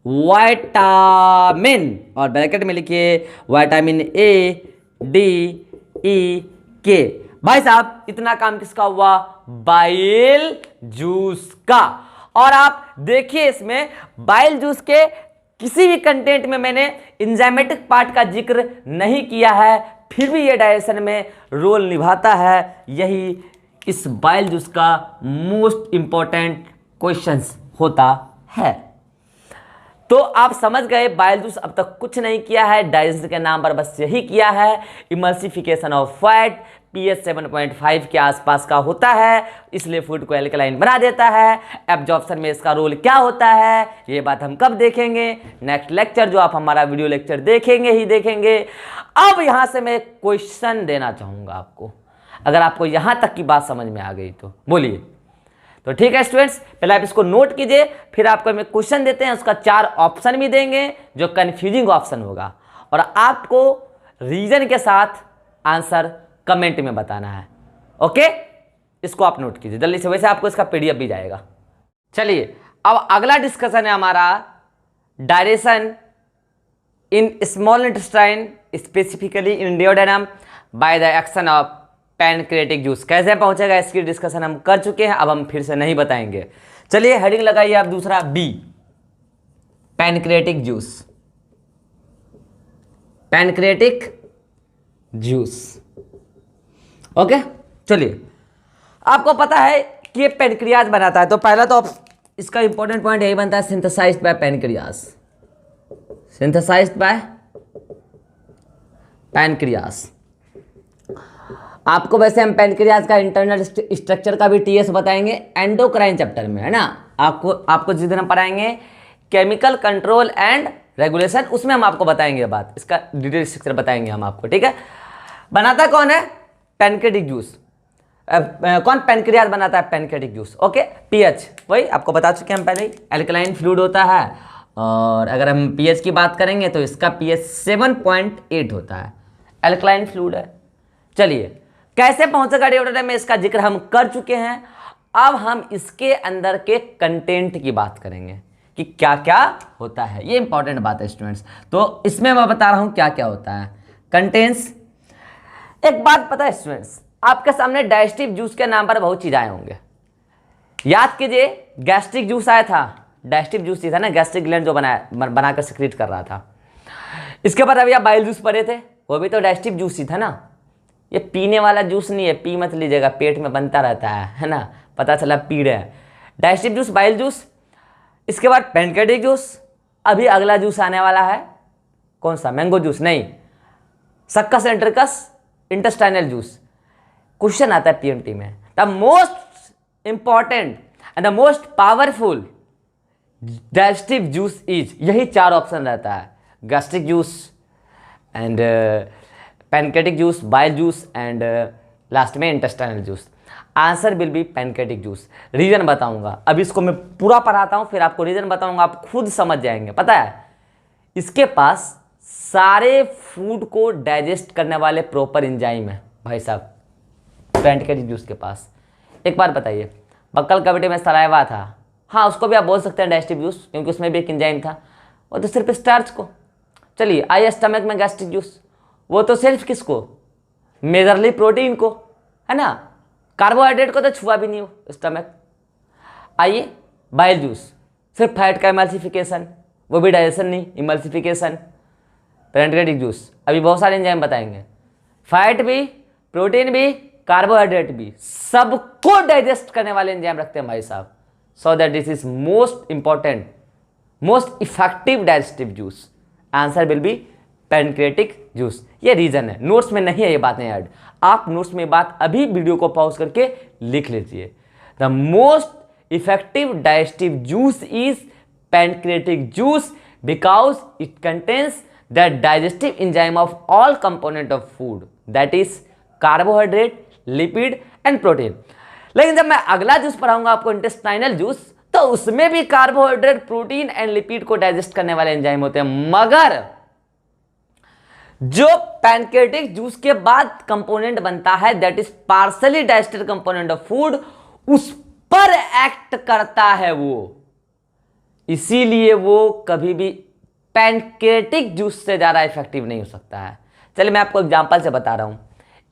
vitamin, और ब्रैकेट में लिखिए विटामिन ए डी ई के। भाई साहब, इतना काम किसका हुआ? बाइल जूस का। और आप देखिए, इसमें बाइल जूस के किसी भी कंटेंट में मैंने एंजाइमेटिक पार्ट का जिक्र नहीं किया है, फिर भी ये डाइजेशन में रोल निभाता है। यही इस बाइल जूस का मोस्ट इंपॉर्टेंट क्वेश्चंस होता है। तो आप समझ गए, बाइल जूस अब तक कुछ नहीं किया है, डाइजेशन के नाम पर बस यही किया है, इमल्सिफिकेशन ऑफ फैट pH 7.5 के आसपास का होता है, इसलिए फूड को एल्कलाइन बना देता है। एब्जॉर्प्शन में इसका रोल क्या होता है, ये बात हम कब देखेंगे? नेक्स्ट लेक्चर, जो आप हमारा वीडियो लेक्चर देखेंगे। अब यहां से मैं क्वेश्चन देना चाहूंगा आपको, अगर आपको यहां तक की बात समझ में आ गई तो बोलिए। तो ठीक है स्टूडेंट्स, पहले आप इसको नोट कीजिए, फिर आपको मैं क्वेश्चन देते हैं, उसका 4 ऑप्शन भी देंगे जो कंफ्यूजिंग ऑप्शन होगा, और आपको रीजन के साथ आंसर कमेंट में बताना है। ओके, इसको आप नोट कीजिए जल्दी से, वैसे आपको इसका पीडीएफ भी जाएगा। चलिए, अब अगला डिस्कशन है हमारा digestion in small intestine, specifically in duodenum by the action of pancreatic juice. कैसे पहुंचेगा इसकी डिस्कशन हम कर चुके हैं, अब हम फिर से नहीं बताएंगे। चलिए, हेडिंग लगाइए आप दूसरा, B, pancreatic juice. Pancreatic juice. Okay, चलिए, आपको पता है कि ये पेनक्रियाज बनाता है, तो पहला तो इसका इंपॉर्टेंट पॉइंट यही बनता है, synthesised by pancreas, synthesised by pancreas. आपको वैसे हम पैनक्रियाज का इंटरनल स्ट्रक्चर का भी टीएस बताएंगे एंडोक्राइन चैप्टर में, है ना। आपको जिस दिन हम पढ़ाएंगे केमिकल कंट्रोल एंड रेगुलेशन, उसमें हम आपको बताएंगे बात, इसका डिटेल स्ट्रक्चर बताएंगे हम आपको, ठीक है। बनाता कौन है? Pancreatic juice. कौन पैनक्रियाज बनाता है? Pancreatic juice. ओके, पीएच वही आपको बता चुके हम पहले ही, एल्कलाइन फ्लूइड होता है, और अगर हम पीएच की बात करेंगे तो इसका पीएच 7.8 होता है, एल्कलाइन फ्लूइड है। चलिए, कैसे पहुंचेगा डिओड्रेंट में, इसका जिक्र हम कर चुके हैं। अब हम इसके अंदर के कंटेंट की बात करेंगे कि क्या क्या होता है, ये इंपॉर्टेंट बात है स्टूडेंट्स। तो इसमें मैं बता रहा हूं क्या क्या होता है। कंटेंट्स, एक बात पता है स्टूडेंट्स, आपके सामने डाइजेस्टिव जूस के नाम पर बहुत चीज आए होंगे। याद कीजिए, गैस्ट्रिक जूस आया था, डाइजेस्टिव जूस ही था ना, गैस्ट्रिक ग्लैंड जो बनाकर सिक्रीट कर रहा था। इसके बाद अभी आप बाइल जूस पढ़े थे, वो भी तो डाइजेस्टिव जूस ही था ना। ये पीने वाला जूस नहीं है, पी मत लीजिएगा, पेट में बनता रहता है ना, पता चला पी रहे हैं। डाइजेस्टिव जूस, बाइल जूस, इसके बाद पैनक्रियाटिक जूस, अभी अगला जूस आने वाला है, कौन सा? मैंगो जूस नहीं, succus entericus intestinal juice. Question आता है पीएमटी में, the most important and the most powerful digestive juice is, यही चार ऑप्शन रहता है, gastric juice and pancreatic juice, bile juice and last में intestinal juice. Answer will be pancreatic juice. Reason बताऊंगा, अभी इसको मैं पूरा पढ़ाता हूं, फिर आपको रीजन बताऊंगा, आप खुद समझ जाएंगे। पता है, इसके पास सारे फूड को डाइजेस्ट करने वाले प्रॉपर एंजाइम है भाई साहब, पैनक्रियाटिक जूस के पास। एक बार बताइए, बक्कल कविटे में सलाइवा था, हाँ उसको भी आप बोल सकते हैं डाइजेस्टिव जूस, क्योंकि उसमें भी एक एंजाइम था, वो तो सिर्फ स्टार्च को। चलिए, आई स्टमक में गैस्ट्रिक जूस, वो तो सिर्फ किसको? मेजरली प्रोटीन को, है ना, कार्बोहाइड्रेट को तो छुआ भी नहीं हो स्टमक। आइए, बाइल जूस, सिर्फ फैट का इमल्सिफिकेशन, वो भी डाइजेशन नहीं, इमल्सिफिकेशन। पैनक्रियाटिक जूस, अभी बहुत सारे एंजाइम बताएंगे, फैट भी, प्रोटीन भी, कार्बोहाइड्रेट भी, सबको डाइजेस्ट करने वाले एंजाइम रखते हैं भाई साहब। So that this is most important, most effective digestive juice. Answer will be pancreatic juice. ये रीजन है, नोट्स में नहीं है ये बातें ऐड, आप नोट्स में बात अभी वीडियो को पॉज करके लिख लीजिए। The most effective digestive juice is pancreatic juice because it contains the digestive enzyme of all component of food, that is carbohydrate, lipid and protein. लेकिन जब मैं अगला जूस पढ़ाऊंगा आपको, इंटेस्टाइनल जूस, तो उसमें भी कार्बोहाइड्रेट, प्रोटीन एंड लिपिड को डाइजेस्ट करने वाले एंजाइम होते हैं, मगर जो पैनक्रियाटिक जूस के बाद कंपोनेंट बनता है, that is partially digested component of food, उस पर एक्ट करता है वो, इसीलिए वो कभी भी पैनक्रियाटिक जूस से ज्यादा इफेक्टिव नहीं हो सकता है। चलिए मैं आपको एग्जांपल से बता रहा हूं।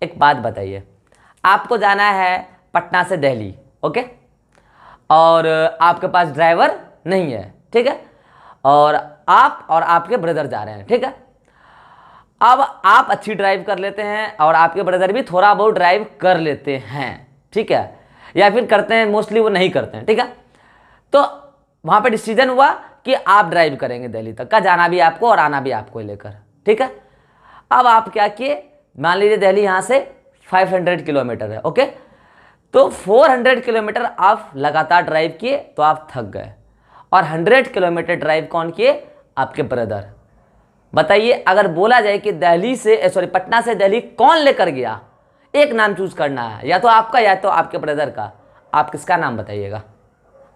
एक बात बताइए, आपको जाना है पटना से दिल्ली, ओके, और आपके पास ड्राइवर नहीं है, ठीक है, और आप और आपके ब्रदर जा रहे हैं, ठीक है। अब आप अच्छी ड्राइव कर लेते हैं और आपके ब्रदर भी थोड़ा बहुत ड्राइव कर लेते हैं, ठीक है, या फिर करते हैं, मोस्टली वो नहीं करते हैं, ठीक है। तो वहां पे डिसीजन हुआ कि आप ड्राइव करेंगे दिल्ली तक का, जाना भी आपको और आना भी आपको लेकर, ठीक है। अब आप क्या किए, मान लीजिए दिल्ली यहां से 500 किलोमीटर है, ओके, तो 400 किलोमीटर आप लगातार ड्राइव किए तो आप थक गए, और 100 किलोमीटर ड्राइव कौन किए? आपके ब्रदर। बताइए, अगर बोला जाए कि पटना से दिल्ली कौन लेकर गया, एक नाम चूज करना है, या तो आपका या तो आपके ब्रदर का, आप किसका नाम बताइएगा?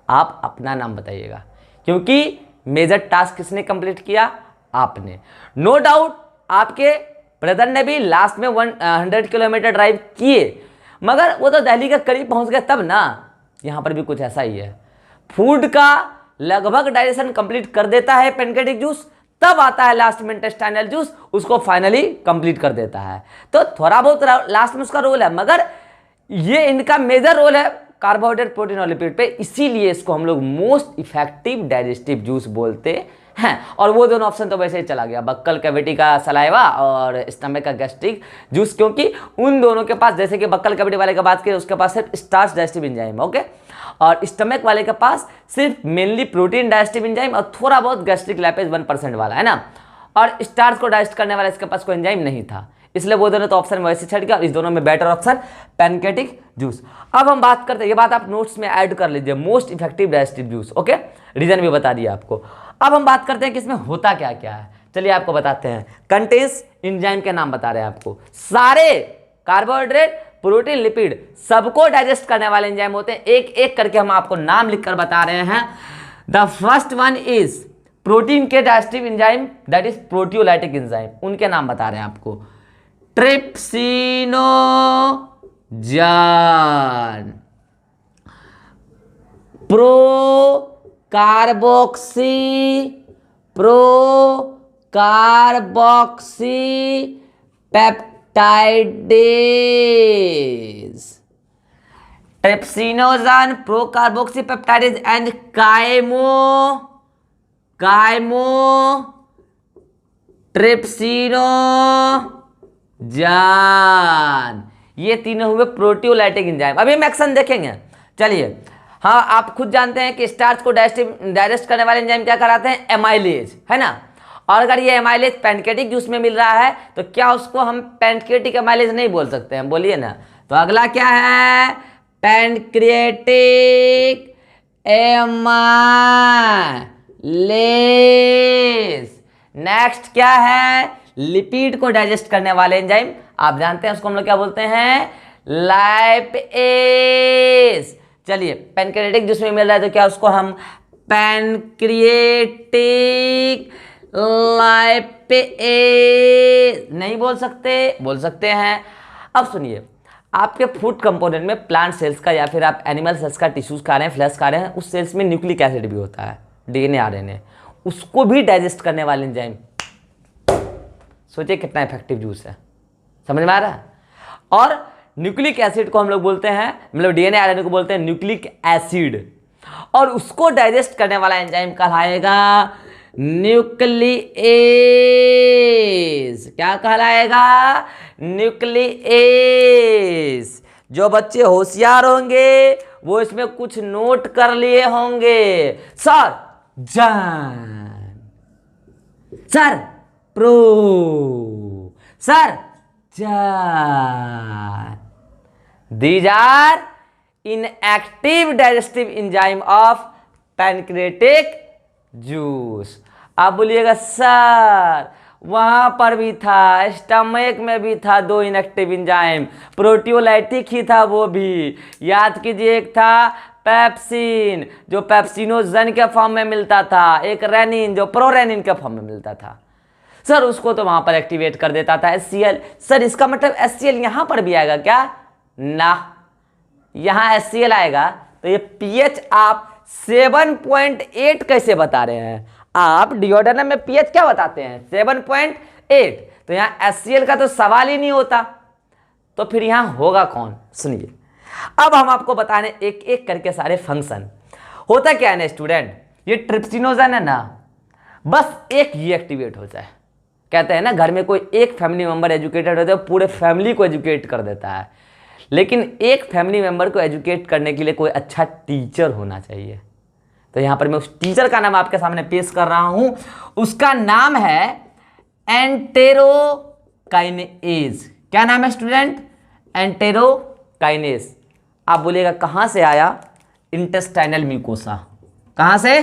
आप अपना नाम बताइएगा, क्योंकि मेजर टास्क किसने कंप्लीट किया? आपने। नो डाउट आपके ब्रदर ने भी लास्ट में 100 किलोमीटर ड्राइव किए, मगर वो तो दिल्ली के करीब पहुंच गए तब ना। यहां पर भी कुछ ऐसा ही है, फूड का लगभग डाइजेशन कंप्लीट कर देता है पैनक्रियाटिक जूस, तब आता है लास्ट में इंटेस्टाइनल जूस, उसको फाइनली कंप्लीट कर देता है। तो थोड़ा बहुत लास्ट में उसका रोल है, मगर ये इनका मेजर रोल है कार्बोहाइड्रेट, प्रोटीन और लिपिड पे, इसीलिए इसको हम लोग मोस्ट इफेक्टिव डाइजेस्टिव जूस बोलते हैं, और वो दोनों ऑप्शन तो वैसे ही चला गया, बक्कल कैविटी का सलाइवा और स्टमक का गैस्ट्रिक जूस, क्योंकि उन दोनों के पास, जैसे कि बक्कल कैविटी वाले की बात करें उसके पास सिर्फ स्टार्च डाइजेस्टिव एंजाइम, ओके, और स्टमक वाले के पास सिर्फ मेनली प्रोटीन डाइजेस्टिव एंजाइम और थोड़ा बहुत गैस्ट्रिक लैपेज 1% वाला है ना, और स्टार्च को डाइजेस्ट करने वाला इसके पास कोई एंजाइम नहीं था, इसलिए वो दोनों तो ऑप्शन वैसे छट गया, इस दोनों में बेटर ऑप्शन पैनकेटिक जूस। अब हम बात करते हैं, ये बात आप नोट्स में ऐड कर लीजिए, most effective digestive juice, okay, reason भी बता दिया आपको। अब हम बात करते हैं कि इसमें होता क्या क्या है, चलिए आपको बताते हैं। कंटेन्स एंजाइम के नाम बता रहे हैं आपको, सारे कार्बोहाइड्रेट प्रोटीन लिपिड सबको डाइजेस्ट करने वाले एंजाइम होते हैं, एक एक करके हम आपको नाम लिखकर बता रहे हैं। The first one is protein के digestive enzyme, that is proteolytic enzyme, उनके नाम बता रहे हैं आपको। Trypsinogen, procarboxypeptidase, trypsinogen, procarboxypeptidase and trypsinogen, ये तीनों हुए प्रोटियोलाइटिक एंजाइम। अभी हम एक्शन देखेंगे, चलिए। हाँ, आप खुद जानते हैं कि स्टार्च को डाइजेस्ट करने वाले एंजाइम क्या कराते हैं, एमाइलेज, है ना, और अगर ये एमाइलेज पैनकेटिक जूस में मिल रहा है तो क्या उसको हम पैनकेटिक एमाइलेज नहीं बोल सकते हैं, बोलिए ना। तो अगला क्या है, पैनक्रिएटिक एमाइलेज। नेक्स्ट क्या है, लिपिड को डाइजेस्ट करने वाले एंजाइम, आप जानते हैं उसको हम लोग क्या बोलते हैं, लाइपेज। चलिए, पैनक्रिएटिक जूस में मिल रहा है तो क्या उसको हम पैनक्रिएटिक लाइपेज नहीं बोल सकते, बोल सकते हैं। अब सुनिए, आपके फूड कंपोनेंट में प्लांट सेल्स का या फिर आप एनिमल सेल्स का टिश्यूज खा रहे हैं, फ्लैश खा रहे हैं, उस सेल्स में न्यूक्लिक एसिड भी होता है, डीएनए आरएनए, उसको भी डाइजेस्ट करने वाले एंजाइम। सोचिए कितना इफेक्टिव जूस है, समझ में आ रहा है। और न्यूक्लिक एसिड को हम लोग बोलते हैं, मतलब डीएनए आरएनए को बोलते हैं न्यूक्लिक एसिड, और उसको डाइजेस्ट करने वाला एंजाइम कहलाएगा न्यूक्लिएज। क्या कहलाएगा, न्यूक्लिएज। जो बच्चे होशियार होंगे वो इसमें कुछ नोट कर लिए होंगे। सर जान, सर प्रो, सर जान, these are inactive digestive enzyme of pancreatic juice। आप बोलिएगा सर वहां पर भी था, स्टमक में भी था, दो इनएक्टिव एंजाइम, प्रोटियोलाइटिक ही था वो भी, याद कीजिए, एक था पेप्सिन जो पेप्सिनोजन के फॉर्म में मिलता था, एक रेनिन जो प्रोरेनिन के फॉर्म में मिलता था। सर उसको तो वहां पर एक्टिवेट कर देता था HCl। सर इसका मतलब HCl यहां पर भी आएगा क्या, ना, यहां HCl आएगा तो ये pH आप 7.8 कैसे बता रहे हैं, आप डिओड्रेनम में pH क्या बताते हैं, 7.8, तो यहां HCl का तो सवाल ही नहीं होता, तो फिर यहां होगा कौन। सुनिए, अब हम आपको बता रहे हैं एक एक करके सारे फंक्शन। होता क्या है ना स्टूडेंट, ये ट्रिप्सिनोजन है ना, बस एक ही एक्टिवेट हो जाए, कहते हैं ना घर में कोई एक फैमिली मेंबर एजुकेटेड होता है पूरे फैमिली को एजुकेट कर देता है, लेकिन एक फैमिली मेंबर को एजुकेट करने के लिए कोई अच्छा टीचर होना चाहिए। तो यहां पर मैं उस टीचर का नाम आपके सामने पेश कर रहा हूं, उसका नाम है एंटेरोकाइनेज। क्या नाम है स्टूडेंट, एंटेरोकाइनेज। आप बोलिएगा कहां से आया, इंटेस्टाइनल म्यूकोसा। कहां से,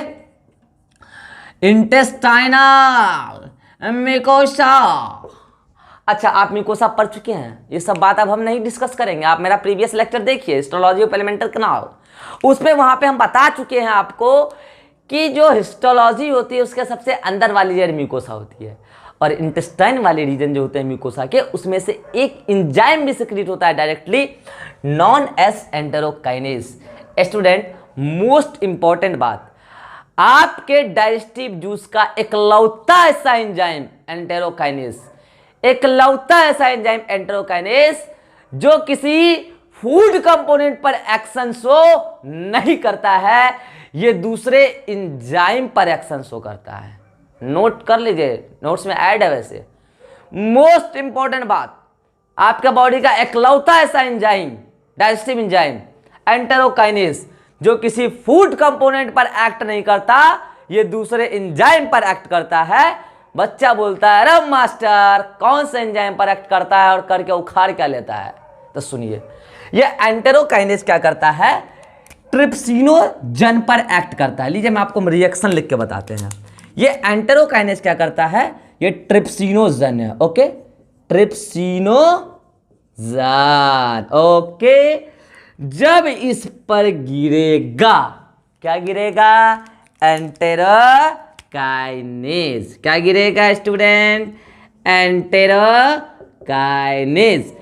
इंटेस्टाइनल म्यूकोसा। अच्छा, आप म्यूकोसा पढ़ चुके हैं, ये सब बात अब हम नहीं डिस्कस करेंगे, आप मेरा प्रीवियस लेक्चर देखिए, हिस्टोलॉजी ऑफ एलिमेंटल कैनाल, उसमें वहां पे हम बता चुके हैं आपको कि जो हिस्टोलॉजी होती है उसके सबसे अंदर वाली लेयर म्यूकोसा होती है, और इंटेस्टाइन वाले रीजन जो होते हैं म्यूकोसा के, उसमें से एक एंजाइम भी सिक्रीट होता है directly, known as enterokinase. Student most important बात, आपके डाइजेस्टिव जूस का इकलौता ऐसा एंजाइम एंटेरोकाइनेज, इकलौता ऐसा एंजाइम एंटेरोकाइनेज जो किसी फूड कंपोनेंट पर एक्शन शो नहीं करता है, ये दूसरे एंजाइम पर एक्शन शो करता है। नोट कर लीजिए, नोट्स में ऐड है वैसे। मोस्ट इंपॉर्टेंट बात, आपका बॉडी का एकलौता ऐसा एंजाइम, डाइजेस्टिव एंजाइम एंटेरोकाइनेज, जो किसी फूड कंपोनेंट पर एक्ट नहीं करता, ये दूसरे एंजाइम पर एक्ट करता है। बच्चा बोलता है अरे मास्टर कौन से एंजाइम पर एक्ट करता है और करके उखाड़ क्या लेता है, तो सुनिए, ये एंटेरोकाइनेज क्या करता है, ट्रिप्सिनोजन पर एक्ट करता है। लीजिए मैं आपको रिएक्शन लिख के बताते हैं। ये एंटेरोकाइनेज क्या करता है, ये ट्रिप्सिनोजन है, ओके, ट्रिप्सिनोजन, ओके। जब इस पर गिरेगा, क्या गिरेगा, एंटेरोकाइनेज, क्या गिरेगा स्टूडेंट, एंटेरोकाइनेज।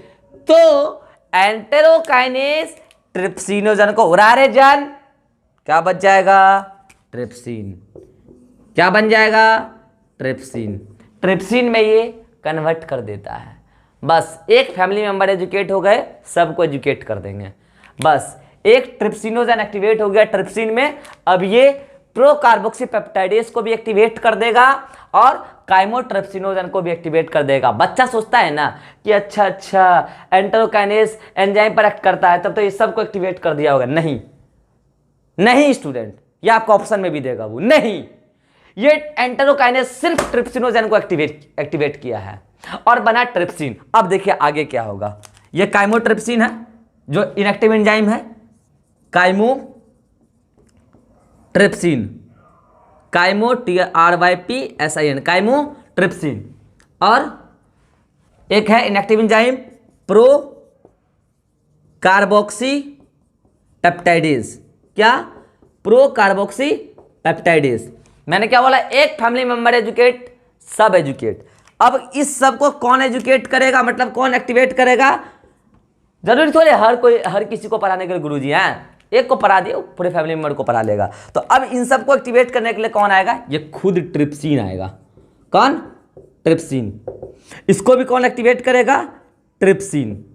तो एंटेरोकाइनेज ट्रिप्सिनोजन को उड़ारे जन, क्या बच जाएगा, ट्रिप्सिन, क्या बन जाएगा, ट्रिप्सिन। ट्रिप्सिन में ये कन्वर्ट कर देता है। बस एक फैमिली मेंबर एजुकेट हो गए, सबको एजुकेट कर देंगे। बस एक ट्रिप्सिनोजन एक्टिवेट हो गया ट्रिप्सिन में, अब ये प्रोकार्बोक्सीपेप्टाइडेज को भी एक्टिवेट कर देगा और काइमोट्रिप्सिनोजन को भी एक्टिवेट कर देगा। बच्चा सोचता है ना कि अच्छा एंटेरोकाइनेज एंजाइम पर एक्ट करता है, तब तो ये सबको एक्टिवेट कर दिया होगा। नहीं नहीं स्टूडेंट, ये आपको ऑप्शन में भी देगा वो, नहीं, ये एंटेरोकाइनेज सिर्फ ट्रिप्सिनोजन को एक्टिवेट किया है और बना ट्रिप्सिन। अब देखिए आगे क्या होगा, ये काइमोट्रिप्सिन है जो इनएक्टिव एंजाइम है, काइमोट्रिप्सिन, काइमो TRYPSIN, काइमोट्रिप्सिन, और एक है inactive enzyme pro carboxy peptidase, क्या, प्रो कार्बोक्सी पेप्टाइडेज। मैंने क्या बोला, एक फैमिली मेंबर एजुकेट, सब एजुकेट। अब इस सब को कौन एजुकेट करेगा, मतलब कौन एक्टिवेट करेगा, जरूरी थोड़े हर किसी को पढ़ाने के लिए गुरुजी हैं, एक को पढ़ा दिए पूरे फैमिली मेंबर को पढ़ा लेगा। तो अब इन सबको एक्टिवेट करने के लिए कौन आएगा, ये खुद ट्रिप्सिन आएगा। कौन, ट्रिप्सिन। इसको भी कौन एक्टिवेट करेगा, ट्रिप्सिन।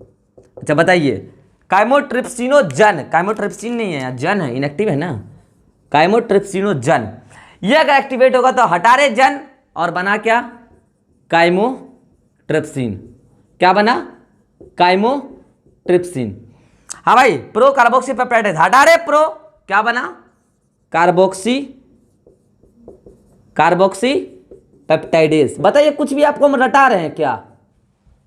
अच्छा बताइए, काइमोट्रिप्सिनोजन, काइमोट्रिप्सिन नहीं है, जन है, इनएक्टिव है ना, काइमोट्रिप्सिनोजन, ये अगर एक्टिवेट होगा तो हटारे जन और बना क्या, काइमोट्रिप्सिन, क्या बना, काइमोट्रिप्सिन। हाँ भाई, प्रो कार्बोक्सी पेप्टाइडेज, हटारे प्रो, क्या बना, कार्बोक्सी पेप्टाइडेज। बताइए कुछ भी आपको हम रटा रहे हैं क्या,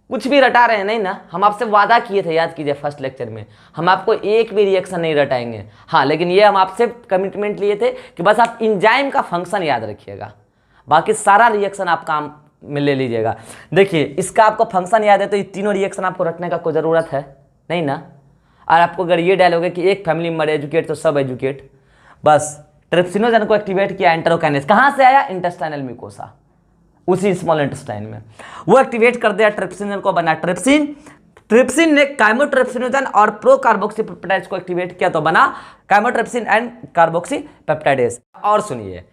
कुछ भी रटा रहे हैं नहीं ना, हम आपसे वादा किए थे, याद कीजिए फर्स्ट लेक्चर में, हम आपको एक भी रिएक्शन नहीं रटाएंगे। हाँ लेकिन ये हम आपसे कमिटमेंट लिए थे कि बस आप एंजाइम का फंक्शन याद रखिएगा, बाकी सारा रिएक्शन आप काम में ले लीजिएगा। देखिए इसका आपको फंक्शन याद है तो ये तीनों रिएक्शन आपको रटने का कोई ज़रूरत है नहीं ना। और आपको अगर ये डायलॉग है कि एक फैमिली मेंबर एजुकेट तो सब एजुकेट, बस ट्रिप्सिनोजन को एक्टिवेट किया एंटेरोकाइनेज, कहाँ से आया, इंटेस्टाइनल म्यूकोसा, उसी स्मॉल इंटेस्टाइन में, वो एक्टिवेट कर दिया ट्रिप्सिन को, बना ट्रिप्सिन। ट्रिप्सिन ने काइमोट्रिप्सिनोजन और प्रो कार्बोक्सी पेप्टाइडेज को एक्टिवेट किया तो बना काइमोट्रिप्सिन एंड कार्बोक्सी पेप्टाइडेज। और सुनिए,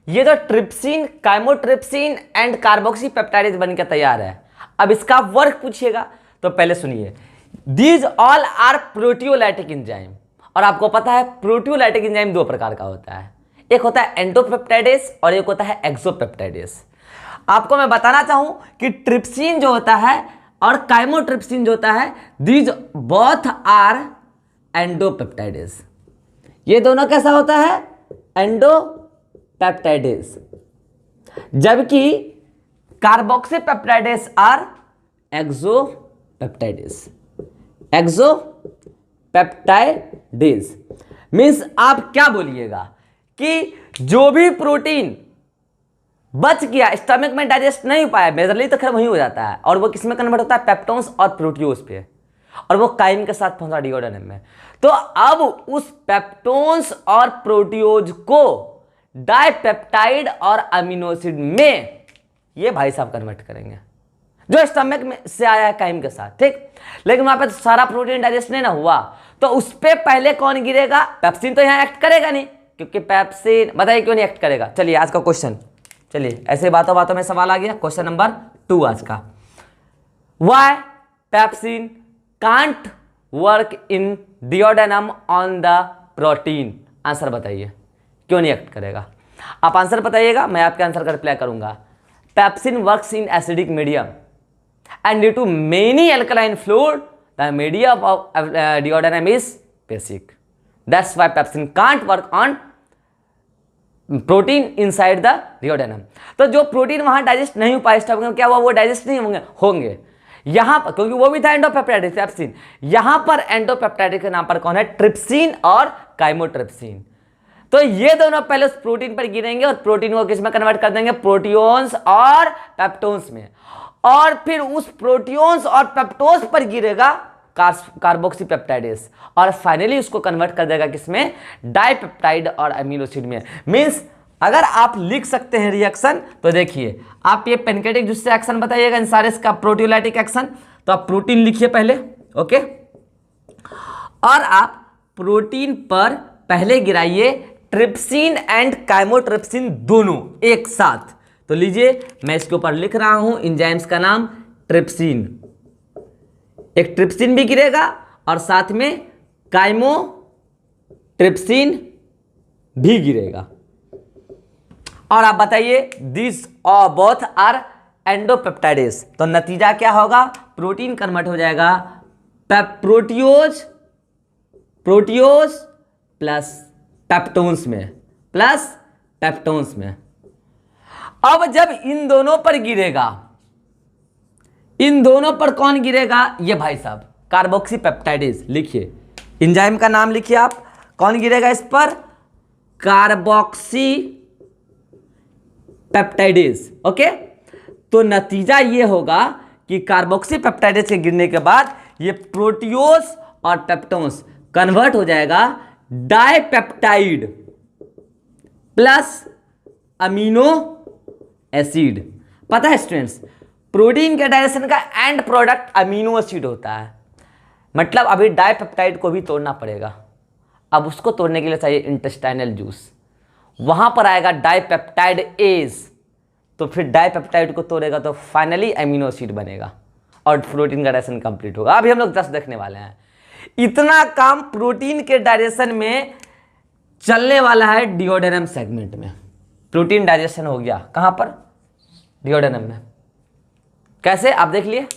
ये जो trypsin, chymotrypsin and carboxy peptidase बनकर तैयार है। अब इसका वर्क पूछिएगा तो पहले सुनिए, these all are proteolytic enzyme. और आपको पता है प्रोटियोलाइटिक एंजाइम दो प्रकार का होता है, एक होता है एंडोपेप्टाइडेज और एक होता है एक्सोपेप्टाइडेज। आपको मैं बताना चाहूं कि ट्रिप्सिन जो होता है और काइमोट्रिप्सिन जो होता है, दीज बोथ आर एंडोपेप्टाइडेज। ये दोनों कैसा होता है, एंडोपेप्टाइडेज, जबकि कार्बोक्सी पेप्टाइडेज आर एक्सोपेप्टाइडेज। एक्सोपेप्टाइडेज मीन्स आप क्या बोलिएगा कि जो भी प्रोटीन बच गया, स्टमक में डाइजेस्ट नहीं हो पाया, मेजरली तो खैर वही हो जाता है, और वो किसमें कन्वर्ट होता है, पेप्टोन्स और प्रोटियोज पे, और वो काइम के साथ पहुंचा डिओडेनम में। तो अब उस पेप्टोन्स और प्रोटियोज को डाइपेप्टाइड और अमीनो एसिड में ये भाई साहब कन्वर्ट करेंगे, जो स्टमक में से आया है काइम के साथ, ठीक। लेकिन वहां पे सारा प्रोटीन डाइजेस्ट नहीं ना हुआ, तो उस पे पहले कौन गिरेगा, पेप्सिन तो यहां एक्ट करेगा नहीं, क्योंकि पेप्सिन, बताइए क्यों नहीं एक्ट करेगा। चलिए आज का क्वेश्चन, चलिए ऐसे बातों बातों में सवाल आ गया, क्वेश्चन नंबर 2 आज का, why pepsin can't work in duodenum on the protein. Answer बताइए क्यों नहीं एक्ट करेगा। आप आंसर बताइएगा, मैं आपके आंसर का रिप्लाई करूंगा। Pepsin works in acidic medium and due to many alkaline fluid the medium of duodenum is basic, that's why pepsin can't work on protein inside the duodenum. तो जो protein वहां digest नहीं हो पाए stomach में, क्या हुआ, वो डाइजेस्ट नहीं होंगे यहां पर, क्योंकि वो भी था एंडोपेप्टाइड पेप्सिन। यहां पर एंडोपेप्टाइड के नाम पर कौन है, ट्रिप्सिन और काइमोट्रिप्सिन। तो ये दोनों पहले उस प्रोटीन पर गिरेंगे और प्रोटीन को किस में कन्वर्ट कर देंगे, प्रोटियोन्स और पेप्टोन्स में, और फिर उस प्रोटियोन्स और पेप्टोन्स पर गिरेगा कार्बोक्सीपेप्टाइडेस, और फाइनली उसको कन्वर्ट कर देगा किसमें, डाइपेप्टाइड और अमीनो एसिड में। मींस अगर आप लिख सकते हैं रिएक्शन, तो देखिए आप ये पेनकेटिक जूस से एक्शन बताइएगा इन सारे का प्रोटियोलाइटिक एक्शन। तो आप प्रोटीन लिखिए पहले, ओके, और आप प्रोटीन पर पहले गिराइए ट्रिप्सिन एंड काइमोट्रिप्सिन दोनों एक साथ। तो लीजिए मैं इसके ऊपर लिख रहा हूं एंजाइम्स का नाम ट्रिप्सिन, एक ट्रिप्सिन भी गिरेगा और साथ में काइमोट्रिप्सिन भी गिरेगा। और आप बताइए दिस बोथ आर एंडोपेप्टाइडेस, तो नतीजा क्या होगा, प्रोटीन कन्वर्ट हो जाएगा प्रोटियोज प्लस पेप्टोन्स में, अब जब इन दोनों पर गिरेगा, इन दोनों पर कौन गिरेगा, ये भाई साहब कार्बोक्सीपेप्टाइडेस। लिखिए एंजाइम का नाम लिखिए आप, कौन गिरेगा इस पर, कार्बोक्सीपेप्टाइडेस। ओके, तो नतीजा ये होगा कि कार्बोक्सीपेप्टाइडेस के गिरने के बाद ये प्रोटियोस और पेप्टोन्स कन्वर्ट हो जाएगा डाइपेप्टाइड प्लस अमीनो एसिड। पता है स्टूडेंट्स, प्रोटीन के डाइजेशन का एंड प्रोडक्ट अमीनो एसिड होता है, मतलब अभी डाइपेप्टाइड को भी तोड़ना पड़ेगा। अब उसको तोड़ने के लिए चाहिए इंटेस्टाइनल जूस, वहां पर आएगा डाइपेप्टाइड एज, तो फिर डाइपेप्टाइड को तोड़ेगा तो फाइनली अमीनो एसिड बनेगा और प्रोटीन का डाइजेशन कंप्लीट होगा। अभी हम लोग 10 देखने वाले हैं। इतना काम प्रोटीन के डाइजेशन में चलने वाला है डिओडेनम सेगमेंट में। प्रोटीन डाइजेशन हो गया कहां पर, डिओडेनम में। कैसे, आप देख लिए,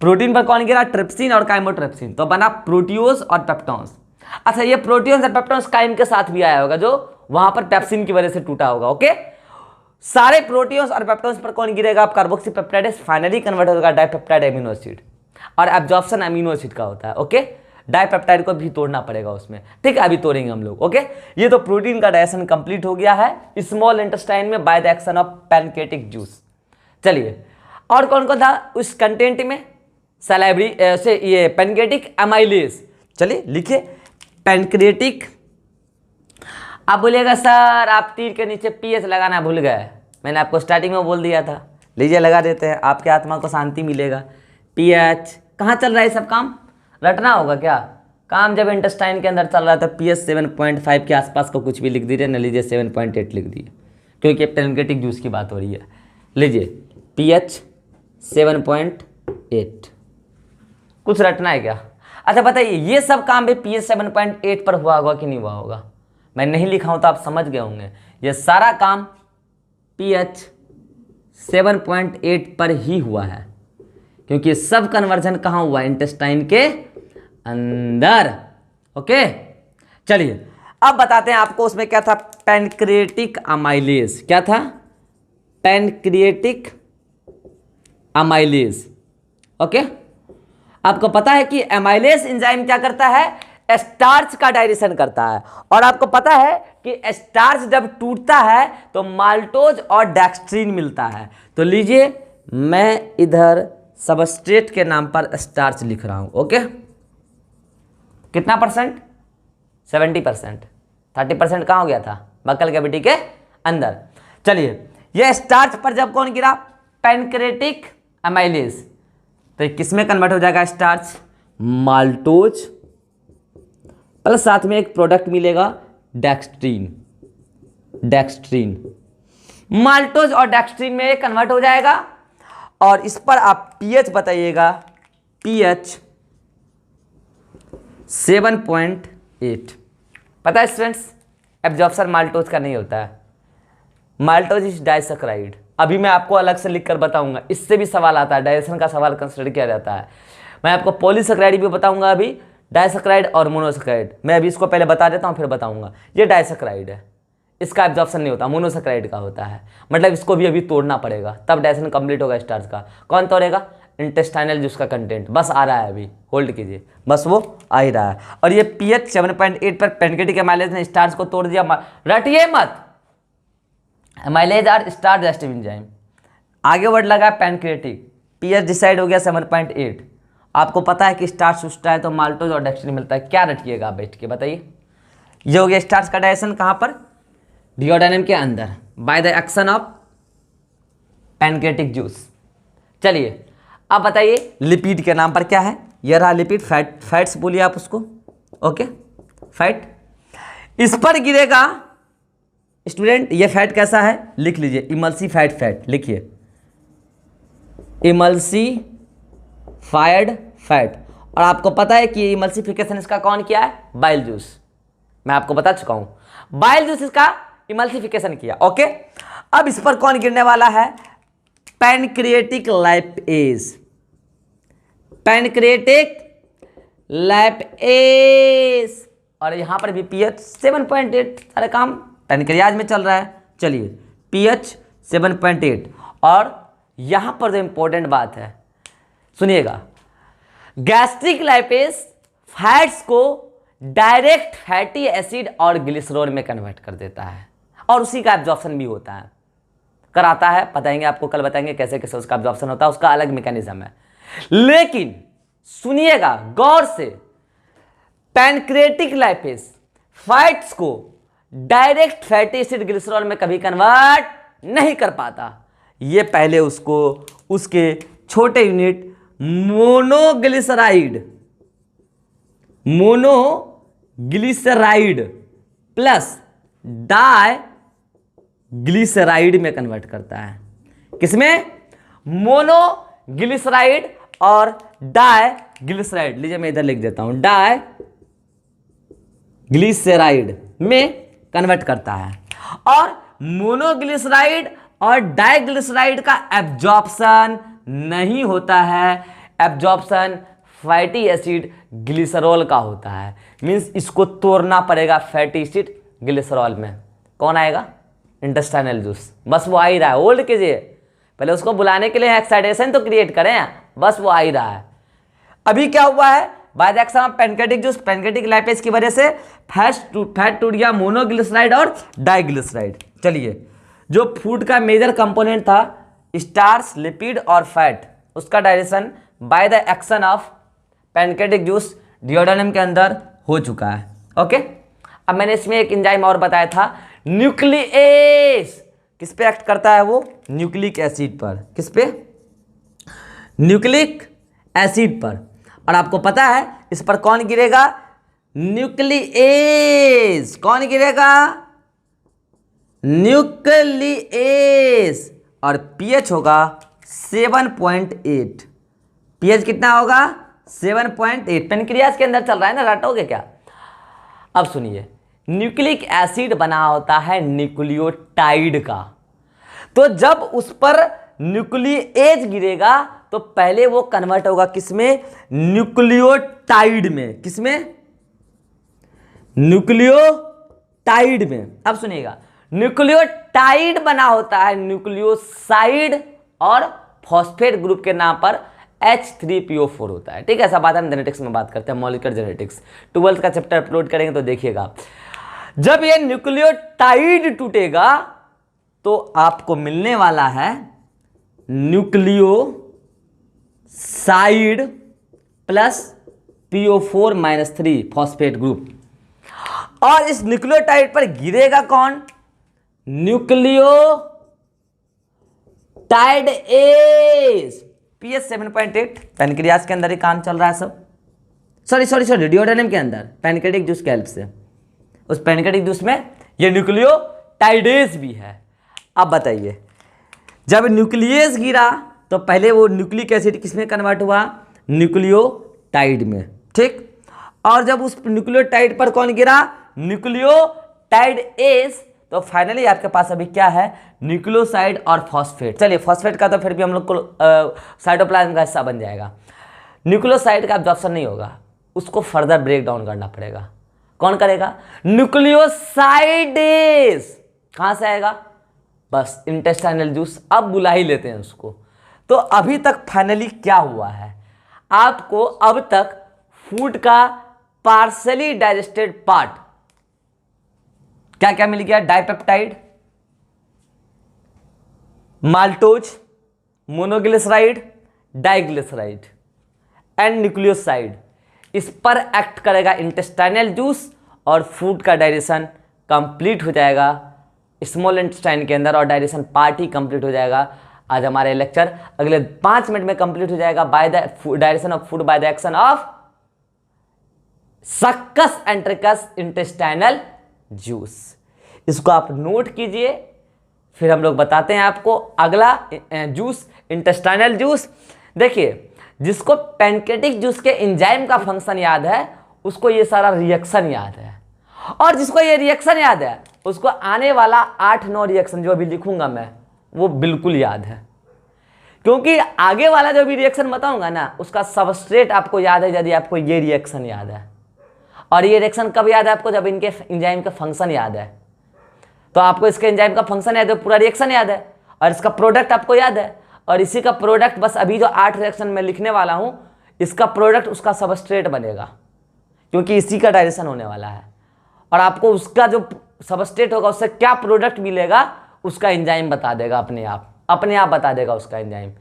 प्रोटीन पर कौन गिरा, ट्रिप्सिन और काइमोट्रिप्सिन, तो बना प्रोटियोस और पेप्टोन्स। अच्छा, ये प्रोटियोन्स और पेप्टोन्स काइम के साथ भी आया होगा, जो वहां पर पेप्सिन की वजह से टूटा होगा। ओके, सारे प्रोटियोन्स और पेप्टोन्स पर कौन गिरेगा, आप कार्बोक्सीपेप्टाइडेस, फाइनली कन्वर्ट होगा डाइपेप्टाइड अमीनो एसिड, और एब्जॉर्प्शन अमीनो एसिड का होता है। ओके, डाइपेप्टाइड को भी तोड़ना पड़ेगा उसमें, ठीक है, अभी तोड़ेंगे हम लोग। ओके, ये तो प्रोटीन का डाइजेशन कंप्लीट हो गया है स्मॉल इंटेस्टाइन में by the action of pancreatic juice. चलिए, और कौन कौन था उस कंटेंट में, सलाइवरी से ये पैनकेटिक अमाइलेज। चलिए लिखिए पैनक्रेटिक। आप बोलिएगा सर आप तीर के नीचे पीएच लगाना भूल गए, मैंने आपको स्टार्टिंग में बोल दिया था। लीजिए लगा देते हैं, आपके आत्मा को शांति मिलेगा। पीएच कहाँ चल रहा है, सब काम रटना होगा क्या, काम जब इंटेस्टाइन के अंदर चल रहा है तो पीएच 7.5 के आसपास को कुछ भी लिख दीजिए, न लीजिए 7.8 लिख दिए, क्योंकि पैनकेटिक जूस की बात हो रही है। लीजिए पीएच 7.8, कुछ रटना है क्या। अच्छा बताइए, ये सब काम भी पीएच 7.8 पर हुआ होगा कि नहीं हुआ होगा, मैं नहीं लिखा हूं तो आप समझ गए होंगे। ये सारा काम पीएच 7.8 पर ही हुआ है, क्योंकि सब कन्वर्जन कहाँ हुआ, इंटेस्टाइन के अंदर। ओके, चलिए अब बताते हैं आपको उसमें क्या था, पैनक्रेटिक अमाइलेज। क्या था, पैनक्रेटिक अमाइलेज। ओके, आपको पता है कि अमाइलेज एंजाइम क्या करता है, स्टार्च का डाइजेशन करता है, और आपको पता है कि स्टार्च जब टूटता है तो माल्टोज और डेक्स्ट्रीन मिलता है। तो लीजिए मैं इधर सबस्ट्रेट के नाम पर स्टार्च लिख रहा हूं। ओके, कितना परसेंट, 70%, 30% कहाँ हो गया था, बक्कल कैविटी के अंदर। चलिए, यह स्टार्च पर जब कौन गिरा, पैनक्रेटिक अमाइलेज, तो किस में कन्वर्ट हो जाएगा स्टार्च, माल्टोज, प्लस साथ में एक प्रोडक्ट मिलेगा डेक्स्ट्रीन। माल्टोज और डेक्स्ट्रीन में कन्वर्ट हो जाएगा, और इस पर आप पीएच बताइएगा, पीएच 7.8। पता है स्टूडेंट्स, एब्जॉर्प्शन माल्टोज का नहीं होता है, माल्टोज डाइसैकेराइड। अभी मैं आपको अलग से लिख कर बताऊंगा, इससे भी सवाल आता है, डाइजेशन का सवाल कंसिडर किया जाता है। मैं आपको पॉलीसैकेराइड भी बताऊंगा, अभी डाइसैकेराइड और मोनोसैकेराइड। मैं अभी इसको पहले बता देता हूँ फिर बताऊंगा। ये डाइसैकेराइड है, इसका एब्जॉर्प्शन नहीं होता, मोनोसैकेराइड का होता है, मतलब इसको भी अभी तोड़ना पड़ेगा तब डाइजेशन कंप्लीट होगा स्टार्च का। कौन तोड़ेगा? इंटेस्टाइनल जूस का कंटेंट। बस आ रहा है अभी, होल्ड कीजिए, बस वो आ ही रहा है। और ये पीएच 7.8 पर पैनक्रेटिक एमाइलेज ने स्टार्च को तोड़ दिया। रटिए मत, एमाइलेज और स्टार्च डाइजेस्टिव एंजाइम। आगे वर्ड लगा पैनक्रेटिक, पीएच डिसाइड हो गया 7.8। आपको पता है कि स्टार्च उठता है तो माल्टोज और डेक्स्ट्रिन मिलता है। क्या रटिएगा आप बैठ के बताइए? ये हो गया स्टार्च का डाइजेशन कहाँ पर? डिओडाइनम के अंदर, bye the action of pancreatic juice. चलिए अब बताइए लिपिड के नाम पर क्या है? ये रहा लिपिड, फैट्स बोलिए आप उसको, ओके, फैट। इस पर गिरेगा स्टूडेंट, ये फैट कैसा है? लिख लीजिए, इमल्सिफाइड फैट लिखिए, इमल्सिफाइड फैट। और आपको पता है कि इमल्सिफिकेशन इसका कौन किया है? Bile juice. मैं आपको बता चुका हूं, बाइल जूस इसका इमल्सिफिकेशन किया, ओके। अब इस पर कौन गिरने वाला है? Pancreatic lipase, pancreatic lipase. और यहां पर भी पीएच 7.8, सारे काम पैनक्रियाज में चल रहा है। चलिए पीएच 7.8। और यहां पर जो इंपॉर्टेंट बात है सुनिएगा, गैस्ट्रिक लैपेज फैट्स को डायरेक्ट फैटी एसिड और ग्लिसरॉल में कन्वर्ट कर देता है और उसी का एब्जॉर्प्शन भी होता है, कराता है। बताएंगे आपको, कल बताएंगे कैसे कैसे उसका एब्जॉर्प्शन होता है, उसका अलग मैकेनिज्म है। लेकिन सुनिएगा गौर से, पैनक्रिएटिक लैपेज फैट्स को डायरेक्ट फैटी एसिड ग्लिसरॉल में कभी कन्वर्ट नहीं कर पाता। ये पहले उसको उसके छोटे यूनिट मोनोग्लिसराइड प्लस डाइग्लिसराइड में कन्वर्ट करता है। किसमें? मोनोग्लिसराइड और डाइग्लिसराइड। लीजिए मैं इधर लिख देता हूं, डाइग्लिसराइड में कन्वर्ट करता है। और मोनोग्लिसराइड और डाइग्लिसराइड का एब्जॉर्प्शन नहीं होता है, एब्जॉर्प्शन फैटी एसिड ग्लिसरॉल का होता है। मींस इसको तोड़ना पड़ेगा फैटी एसिड ग्लिसरॉल में। कौन आएगा? Intestinal juice. बस वो आ ही रहा है, होल्ड कीजिए, पहले उसको बुलाने के लिए एक्साइटेशन तो क्रिएट करें, बस वो आ ही रहा है। अभी क्या हुआ है? By the action of pancreatic juice, pancreatic lipase की वजह से फैट टूट गया, मोनोग्लिसराइड और डाइग्लिसराइड। चलिए जो फूड का मेजर कंपोनेंट था स्टार्च, लिपिड और फैट, उसका digestion by the action of pancreatic juice duodenum के अंदर हो चुका है, ओके। अब मैंने इसमें एक एंजाइम और बताया था, न्यूक्लिएज। किस पे एक्ट करता है वो? न्यूक्लिक एसिड पर। किस पे? न्यूक्लिक एसिड पर। और आपको पता है इस पर कौन गिरेगा? न्यूक्लिएज। कौन गिरेगा? न्यूक्लिएज। और पीएच होगा 7.8। पीएच कितना होगा? 7.8। पैनक्रियाज के अंदर चल रहा है ना, रटोगे क्या? अब सुनिए, न्यूक्लिक एसिड बना होता है न्यूक्लियोटाइड का, तो जब उस पर न्यूक्लिएज गिरेगा तो पहले वो कन्वर्ट होगा किसमें? न्यूक्लियोटाइड में। किसमें? न्यूक्लियोटाइड में। अब सुनिएगा, न्यूक्लियोटाइड बना होता है न्यूक्लियोसाइड और फॉस्फेट ग्रुप के नाम पर H3PO4 होता है, ठीक है। ऐसा बात हम जेनेटिक्स में बात करते हैं, मॉलिक्यूलर जेनेटिक्स 12th का चैप्टर अपलोड करेंगे तो देखिएगा। जब ये न्यूक्लियोटाइड टूटेगा तो आपको मिलने वाला है nucleoside plus PO4-3 phosphate group. और इस न्यूक्लियोटाइड पर गिरेगा कौन? Nucleotide as. पीएच 7.8। पैनक्रियाज के अंदर ही काम चल रहा है सब, सॉरी डिओडाइनम के अंदर पैनक्रेटिक जूस के हेल्प से। उस पैनक्रेटिक जूस में ये न्यूक्लियोटाइडेज भी है। अब बताइए, जब न्यूक्लियस गिरा तो पहले वो न्यूक्लिक एसिड किसमें कन्वर्ट हुआ? न्यूक्लियोटाइड में, ठीक। और जब उस न्यूक्लियोटाइड पर कौन गिरा? Nucleotide as. तो फाइनली आपके पास अभी क्या है, न्यूक्लियोसाइड और फॉस्फेट। चलिए फॉस्फेट का तो फिर भी हम लोग को साइटोप्लाज्म का हिस्सा बन जाएगा, न्यूक्लियोसाइड का एब्जॉर्प्शन नहीं होगा, उसको फर्दर ब्रेक डाउन करना पड़ेगा। कौन करेगा, न्यूक्लियोसाइडेज। कहां से आएगा, बस इंटेस्टाइनल जूस। अब बुला ही लेते हैं उसको। तो अभी तक फाइनली क्या हुआ है, आपको अब तक फूड का पार्सली डाइजेस्टेड पार्ट क्या क्या मिल गया, dipeptide, maltose, monoglyceride, diglyceride and nucleoside. इस पर एक्ट करेगा इंटेस्टाइनल जूस और फूड का डाइजेशन कंप्लीट हो जाएगा स्मॉल इंटेस्टाइन के अंदर और डाइजेशन पार्ट ही कंप्लीट हो जाएगा। आज हमारे लेक्चर अगले 5 मिनट में कंप्लीट हो जाएगा by the digestion of food by the action of succus entericus intestinal juice. इसको आप नोट कीजिए, फिर हम लोग बताते हैं आपको अगला जूस, इंटेस्टाइनल जूस। देखिए जिसको पैनकेटिक जूस के एंजाइम का फंक्शन याद है उसको ये सारा रिएक्शन याद है, और जिसको ये रिएक्शन याद है उसको आने वाला 8-9 रिएक्शन जो अभी लिखूंगा मैं वो बिल्कुल याद है, क्योंकि आगे वाला जो भी रिएक्शन बताऊंगा ना उसका सबस्ट्रेट आपको याद है। यदि आपको ये रिएक्शन याद है, और ये रिएक्शन कब याद है आपको, जब इनके एंजाइम का फंक्शन याद है। तो आपको इसके एंजाइम का फंक्शन याद है, पूरा रिएक्शन याद है, और इसका प्रोडक्ट आपको याद है, और इसी का प्रोडक्ट बस अभी जो 8 रिएक्शन में लिखने वाला हूं इसका प्रोडक्ट उसका सबस्ट्रेट बनेगा, क्योंकि इसी का डाइजेशन होने वाला है। और आपको उसका जो सबस्ट्रेट होगा उससे क्या प्रोडक्ट मिलेगा उसका एंजाइम बता देगा, अपने आप बता देगा उसका एंजाइम।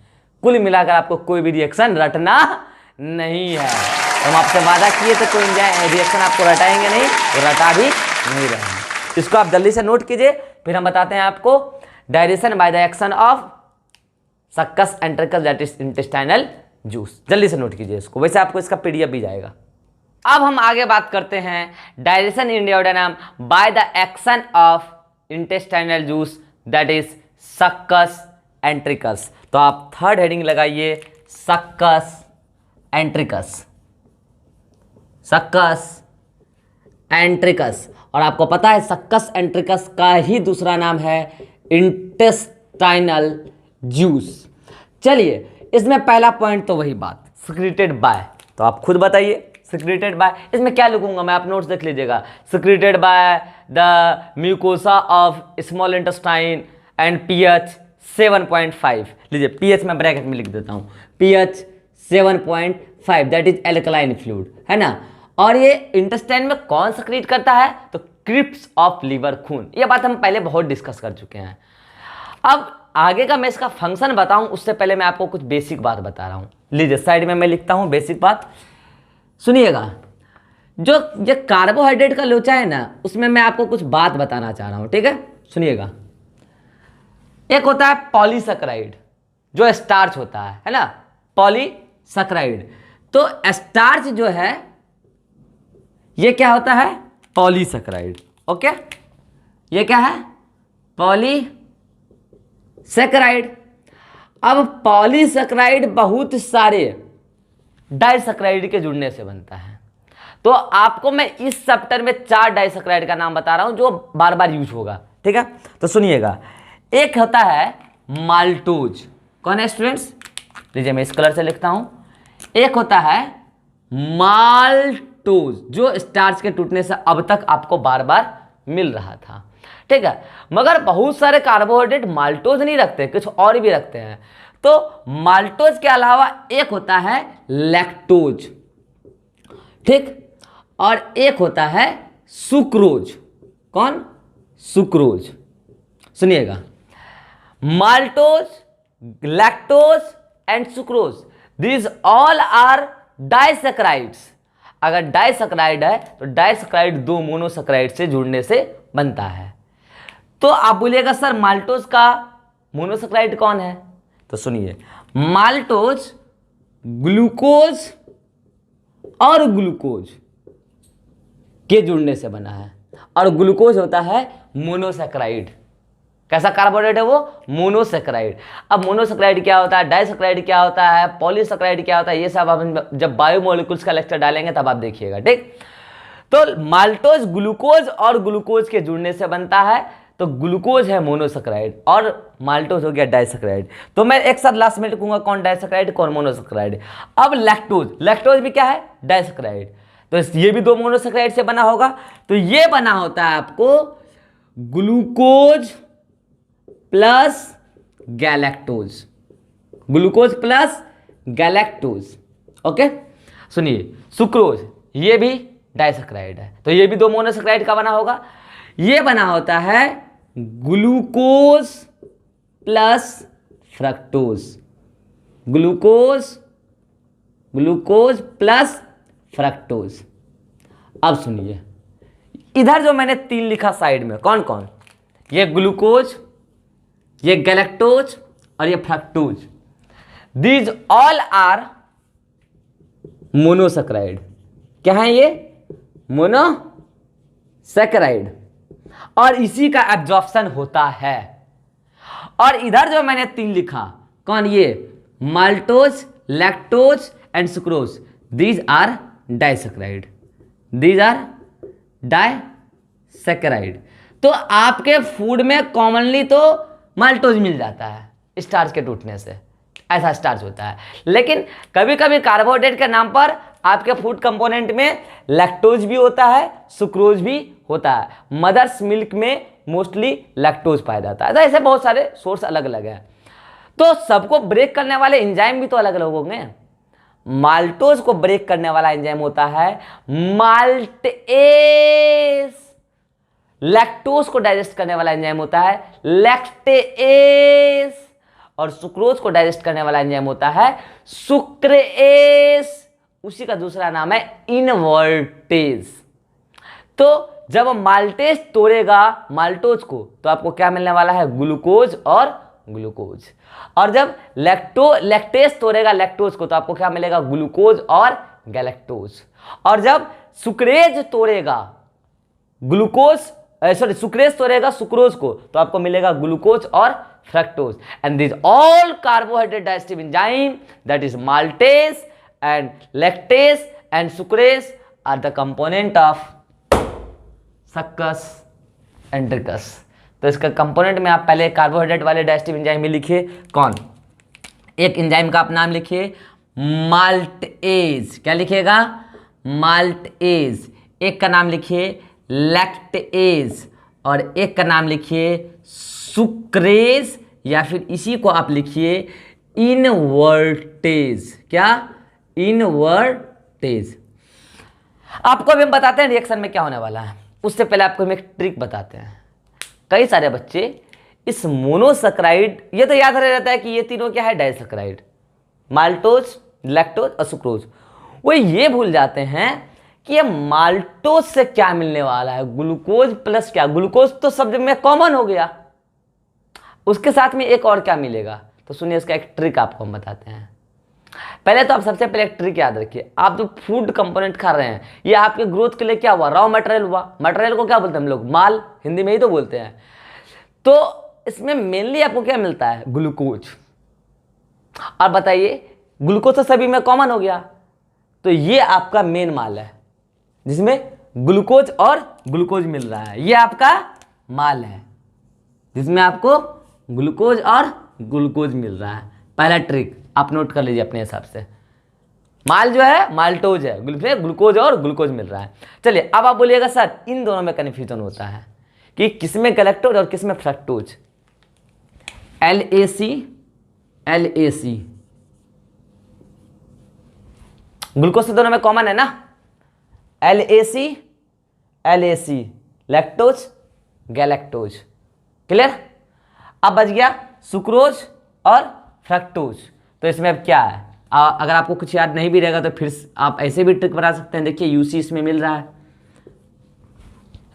कुल मिलाकर आपको कोई भी रिएक्शन रटना नहीं है। हम आपसे वादा किए थे कोई रिएक्शन आपको रटाएंगे नहीं, तो रटा भी नहीं रहेंगे। इसको आप जल्दी से नोट कीजिए, फिर हम बताते हैं आपको digestion by the action of succus entericus that is intestinal juice. जल्दी से नोट कीजिए इसको, वैसे आपको इसका पीडीएफ भी जाएगा। अब हम आगे बात करते हैं digestion in duodenum by the action of intestinal juice that is succus entericus. तो आप थर्ड हेडिंग लगाइए, सक्कस एंट्रिकस, सक्कस एंट्रिकस। और आपको पता है सक्कस एंट्रिकस का ही दूसरा नाम है इंटेस्टाइनल जूस। चलिए इसमें पहला पॉइंट तो वही बात, सिक्रीटेड बाय। तो आप खुद बताइए सिक्रीटेड बाय, इसमें क्या लिखूंगा मैं, आप नोट्स देख लीजिएगा। Secreted by the mucosa of small intestine and pH 7.5। लीजिए पीएच में ब्रैकेट में लिख देता हूं, pH 7.5 that is alkaline fluid, है ना। और ये इंटेस्टाइन में कौन सक्रीट करता है, तो क्रिप्स ऑफ लीवर, खून। ये बात हम पहले बहुत डिस्कस कर चुके हैं। अब आगे का मैं इसका फंक्शन बताऊं उससे पहले मैं आपको कुछ बेसिक बात बता रहा हूं। लीजिए साइड में मैं लिखता हूं बेसिक बात, सुनिएगा। जो ये कार्बोहाइड्रेट का लोचा है ना उसमें मैं आपको कुछ बात बताना चाह रहा हूं, ठीक है, सुनिएगा। एक होता है पॉलीसैकेराइड जो स्टार्च होता है ना, पॉलीसैकेराइड। तो स्टार्च जो है ये क्या होता है, पॉलीसैकेराइड। ओके, ये क्या है, पॉलीसैकेराइड। अब पॉलीसैकेराइड बहुत सारे डाइसैकेराइड के जुड़ने से बनता है। तो आपको मैं इस चैप्टर में 4 डाइसैकेराइड का नाम बता रहा हूं जो बार बार यूज होगा, ठीक है। तो सुनिएगा, एक होता है माल्टोज। कौन है स्टूडेंट्स, लीजिए मैं इस कलर से लिखता हूं। एक होता है माल्टोज जो स्टार्च के टूटने से अब तक आपको बार बार मिल रहा था, ठीक है। मगर बहुत सारे कार्बोहाइड्रेट माल्टोज नहीं रखते, कुछ और भी रखते हैं। तो माल्टोज के अलावा एक होता है लैक्टोज, ठीक, और एक होता है सुक्रोज। कौन, सुक्रोज। सुनिएगा, maltose, lactose and sucrose, these all are disaccharides. अगर डाइसैकेराइड है तो डाइसैकेराइड 2 मोनोसैकेराइड से जुड़ने से बनता है। तो आप बोलिएगा सर माल्टोज का मोनोसैकेराइड कौन है, तो सुनिए, माल्टोज ग्लूकोज और ग्लूकोज के जुड़ने से बना है, और ग्लूकोज होता है मोनोसैकेराइड। कैसा कार्बोहाइड्रेट है वो, मोनोसैकेराइड। अब मोनोसैकेराइड क्या होता है, डाइसैकेराइड क्या होता है, पॉलीसैकेराइड क्या होता है, ये सब हम जब बायोमोलिक्यूल्स का लेक्चर डालेंगे तब आप देखिएगा, ठीक। तो माल्टोज ग्लूकोज और ग्लूकोज के जुड़ने से बनता है, तो ग्लूकोज है मोनोसैकेराइड और माल्टोज हो गया डाइसैकेराइड। तो मैं एक साथ लास्ट में लिखूंगा कौन डाइसैकेराइड कौन मोनोसैकेराइड। अब लैक्टोज भी क्या है, डाइसैकेराइड। तो ये भी दो मोनोसैकेराइड से बना होगा। तो ये बना होता है आपको glucose plus galactose, glucose plus galactose. Okay, सुनिए सुक्रोज ये भी डाइसैकेराइड है, तो ये भी दो मोनोसैकेराइड का बना होगा। ये बना होता है glucose plus fructose, glucose plus fructose. अब सुनिए इधर जो मैंने 3 लिखा साइड में, कौन कौन, ये ग्लूकोज, ये गैलेक्टोज और ये fructose, these all are monosaccharide. क्या है ये, मोनोसैकेराइड, और इसी का एब्जॉर्प्शन होता है। और इधर जो मैंने 3 लिखा, कौन, ये maltose, lactose and sucrose, these are disaccharide, these are disaccharide. तो आपके फूड में कॉमनली तो माल्टोज मिल जाता है स्टार्च के टूटने से, ऐसा स्टार्च होता है। लेकिन कभी कभी कार्बोहाइड्रेट के नाम पर आपके फूड कंपोनेंट में लैक्टोज भी होता है, सुक्रोज भी होता है। मदर्स मिल्क में मोस्टली लैक्टोज पाया जाता है। तो ऐसे बहुत सारे सोर्स अलग अलग हैं। तो सबको ब्रेक करने वाले एंजाइम भी तो अलग अलग होंगे। माल्टोज को ब्रेक करने वाला एंजाइम होता है माल्टेज, लैक्टोज को डाइजेस्ट करने वाला एंजाइम होता है लैक्टेज, और सुक्रोज को डाइजेस्ट करने वाला एंजाइम होता है सुक्रेज। उसी का दूसरा नाम है इनवर्टेज। तो जब माल्टेज तोड़ेगा माल्टोज को तो आपको क्या मिलने वाला है, ग्लूकोज और ग्लूकोज। और जब लैक्टेज तोड़ेगा लैक्टोज को तो आपको क्या मिलेगा, ग्लूकोज और गैलेक्टोज। और जब सुक्रेज तोड़ेगा सुक्रेज तोड़ेगा सुक्रोज को तो आपको मिलेगा ग्लूकोज और fructose. And this all carbohydrate digestive enzyme that is maltase and lactase and sucrase are the component of succus entericus. तो इसका कंपोनेंट में आप पहले कार्बोहाइड्रेट वाले डाइजेस्टिव एंजाइम में लिखिए, कौन, एक एंजाइम का आप नाम लिखिए माल्टेज, क्या लिखिएगा, माल्टेज। एक का नाम लिखिए लैक्टेज और एक का नाम लिखिए सुक्रेज, या फिर इसी को आप लिखिए इनवर्टेज। क्या, इनवर्टेज। आपको अभी हम बताते हैं रिएक्शन में क्या होने वाला है। उससे पहले आपको हम एक ट्रिक बताते हैं। कई सारे बच्चे इस मोनोसैकेराइड, ये तो याद रह रहता है कि ये तीनों क्या है, डाइसैकेराइड, माल्टोज, लैक्टोज और सुक्रोज। वो ये भूल जाते हैं कि ये माल्टोज से क्या मिलने वाला है, ग्लूकोज प्लस क्या, ग्लूकोज तो सब में कॉमन हो गया, उसके साथ में एक और क्या मिलेगा। तो सुनिए इसका एक ट्रिक आपको हम बताते हैं। पहले तो आप सबसे पहले एक ट्रिक याद रखिए, आप जो फूड कंपोनेंट खा रहे हैं ये आपके ग्रोथ के लिए क्या हुआ, रॉ मटेरियल हुआ। मटेरियल को क्या बोलते हैं हम लोग, माल, हिंदी में ही तो बोलते हैं। तो इसमें मेनली आपको क्या मिलता है, ग्लूकोज। और बताइए ग्लूकोज तो सभी में कॉमन हो गया, तो ये आपका मेन माल है जिसमें ग्लूकोज और ग्लूकोज मिल रहा है। ये आपका माल है जिसमें आपको ग्लूकोज और ग्लूकोज मिल रहा है। पहला ट्रिक आप नोट कर लीजिए अपने हिसाब से। माल जो है माल्टोज है, ग्लूकोज और ग्लूकोज मिल रहा है। चलिए अब आप बोलिएगा सर इन दोनों में कन्फ्यूजन होता है कि किसमें गैलेक्टोज और किसमें फ्रक्टोज। LAC ग्लूकोज से दोनों में कॉमन है ना, LAC लैक्टोज गैलेक्टोज, क्लियर। अब बच गया सुक्रोज और फ्रक्टोज। तो इसमें अब क्या है, अगर आपको कुछ याद नहीं भी रहेगा तो फिर आप ऐसे भी ट्रिक बना सकते हैं। देखिए UC इसमें मिल रहा है,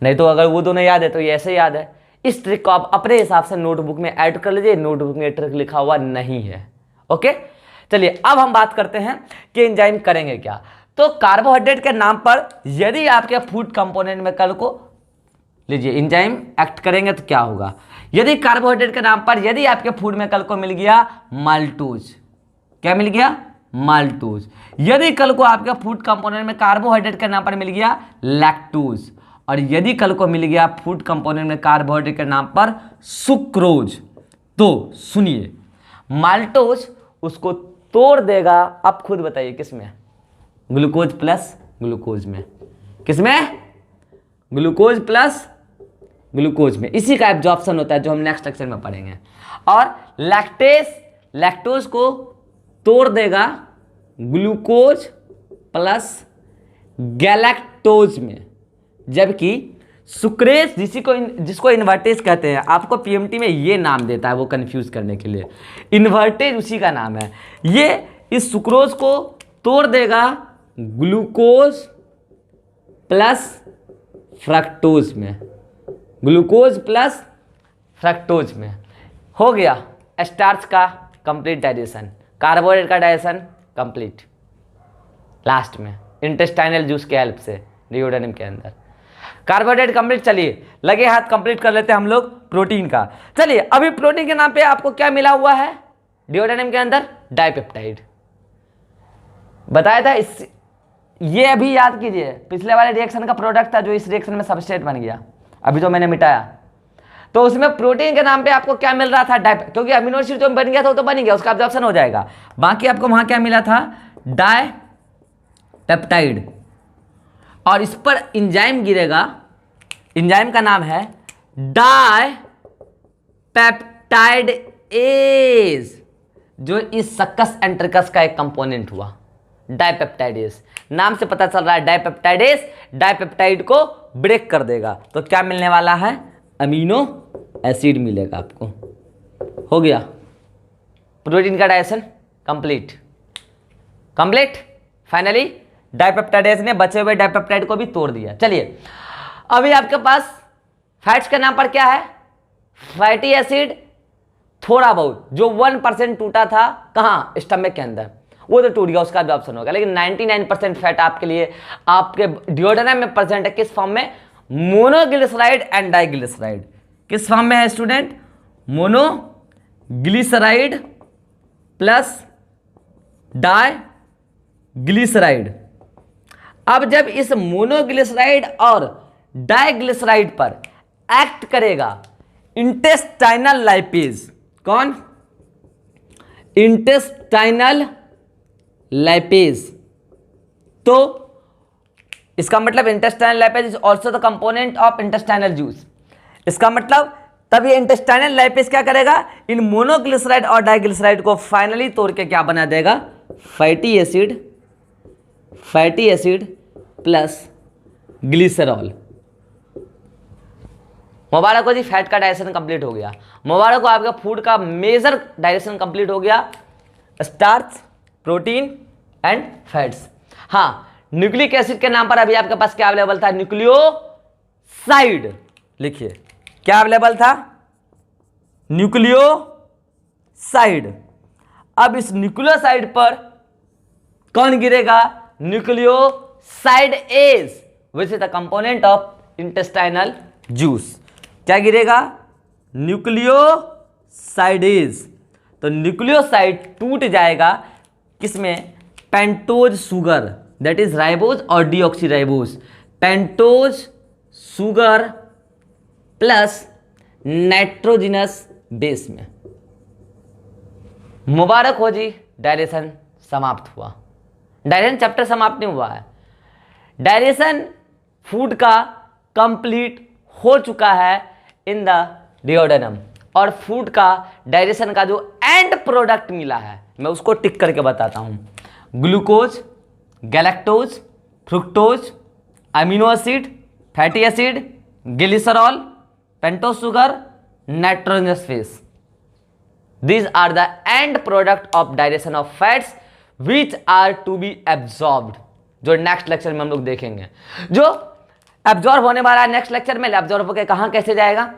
नहीं तो अगर वो दोनों याद है तो ये ऐसे याद है। इस ट्रिक को आप अपने हिसाब से नोटबुक में ऐड कर लीजिए, नोटबुक में ट्रिक लिखा हुआ नहीं है। ओके, चलिए अब हम बात करते हैं कि एंजाइम करेंगे क्या। तो कार्बोहाइड्रेट के नाम पर यदि आपके फूड कंपोनेंट में कल को लीजिए एंजाइम एक्ट करेंगे तो क्या होगा, यदि कार्बोहाइड्रेट के नाम पर यदि आपके फूड में कल को मिल गया माल्टोज, क्या मिल गया, माल्टोज। यदि कल को आपके फूड कंपोनेंट में कार्बोहाइड्रेट के नाम पर मिल गया लैक्टोज, और यदि कल को मिल गया फूड कंपोनेंट में कार्बोहाइड्रेट के नाम पर सुक्रोज, तो सुनिए माल्टोज उसको तोड़ देगा। अब खुद बताइए किसमें? ग्लूकोज प्लस ग्लूकोज में। किसमें? ग्लूकोज प्लस ग्लूकोज में। इसी का एब्जॉर्प्शन होता है जो हम नेक्स्ट लेक्चर में पढ़ेंगे। और लैक्टोज को तोड़ देगा ग्लूकोज प्लस गैलेक्टोज में। जबकि सुक्रेज जिसको इन्वर्टेज कहते हैं, आपको पीएमटी में ये नाम देता है वो कंफ्यूज करने के लिए, इन्वर्टेज उसी का नाम है। ये इस सुक्रोज को तोड़ देगा ग्लूकोज प्लस फ्रक्टोज में। ग्लूकोज प्लस फ्रक्टोज में हो गया स्टार्च का कंप्लीट डाइजेशन, कार्बोहाइड्रेट का डाइजेशन कंप्लीट। लास्ट में इंटेस्टाइनल जूस के हेल्प से डिओडेनम के अंदर कार्बोहाइड्रेट कंप्लीट। चलिए लगे हाथ कंप्लीट कर लेते हैं हम लोग प्रोटीन का। चलिए अभी प्रोटीन के नाम पे आपको क्या मिला हुआ है डिओडेनम के अंदर? डाइपेप्टाइड बताया था। इस ये अभी याद कीजिए, पिछले वाले रिएक्शन का प्रोडक्ट था जो इस रिएक्शन में सबस्ट्रेट बन गया, अभी जो मैंने मिटाया। तो उसमें प्रोटीन के नाम पे आपको क्या मिल रहा था? क्योंकि अमीनो एसिड जो बन गया था वो तो बन गया, उसका एब्जॉर्प्शन हो जाएगा। बाकी आपको वहां क्या मिला था? डाइपेप्टाइड। और इस पर इंजाइम गिरेगा, इंजाइम का नाम है डाइपेप्टाइडेज, जो इस सक्कस एंट्रिकस का एक कंपोनेंट हुआ। डाइपेप्टाइडेज नाम से पता चल रहा है डाइपेप्टाइडेज डाइपेप्टाइड को ब्रेक कर देगा। तो क्या मिलने वाला है? अमीनो एसिड मिलेगा आपको। हो गया प्रोटीन का डाइजेशन कंप्लीट। फाइनली डाइपेप्टाइडेज ने बचे हुए डाइपेप्टाइड को भी तोड़ दिया। चलिए अभी आपके पास फैट्स के नाम पर क्या है? फैटी एसिड थोड़ा बहुत, जो 1% टूटा था कहाँ? स्टमक के अंदर, वो तो टूट गया, उसका भी ऑप्शन होगा। लेकिन 99% फैट आपके लिए आपके डिओडेनम में प्रेजेंट है। किस फॉर्म में? Monoglyceride and diglyceride. किस फॉर्म में है स्टूडेंट? Monoglyceride plus diglyceride. अब जब इस मोनोग्लिसराइड और डाइग्लिसराइड पर एक्ट करेगा इंटेस्टाइनल लाइपेज। कौन? Intestinal lipase. तो इसका मतलब intestinal lipase is also the component of intestinal juice. इसका मतलब तब ये इंटेस्टाइनल लाइपेज क्या करेगा? इन मोनोग्लिसराइड और डाइग्लिसराइड को फाइनली तोड़ के क्या बना देगा? Fatty acid plus glycerol. मुबारक हो जी, फैट का डाइजेशन कंप्लीट हो गया। मुबारक हो, आपका फूड का मेजर डाइजेशन कंप्लीट हो गया। Starch, protein and fats. हाँ, न्यूक्लिक एसिड के नाम पर अभी आपके पास क्या अवेलेबल था? न्यूक्लियोसाइड। लिखिए क्या अवेलेबल था? न्यूक्लियोसाइड। अब इस न्यूक्लियोसाइड पर कौन गिरेगा? Nucleoside as which is the component of intestinal juice. क्या गिरेगा? न्यूक्लियोसाइडेज। तो न्यूक्लियोसाइड टूट जाएगा किसमें? Pentose sugar, that is ribose और deoxyribose. Pentose sugar plus nitrogenous base में। मुबारक हो जी, डाइजेशन समाप्त हुआ। डाइजेशन चैप्टर समाप्त नहीं हुआ है, डाइजेशन फूड का कंप्लीट हो चुका है इन द डिओडेनम। और फूड का डाइजेशन का जो एंड प्रोडक्ट मिला है मैं उसको टिक करके बताता हूं। Glucose, galactose, fructose, amino acid, fatty acid, glycerol, pentose sugar, nitrogenous base. These are the end product of digestion of fats which are to be absorbed, जो नेक्स्ट लेक्चर में हम लोग देखेंगे। जो एब्जॉर्ब होने वाला है नेक्स्ट लेक्चर में, एब्जॉर्ब होकर कहाँ कैसे जाएगा?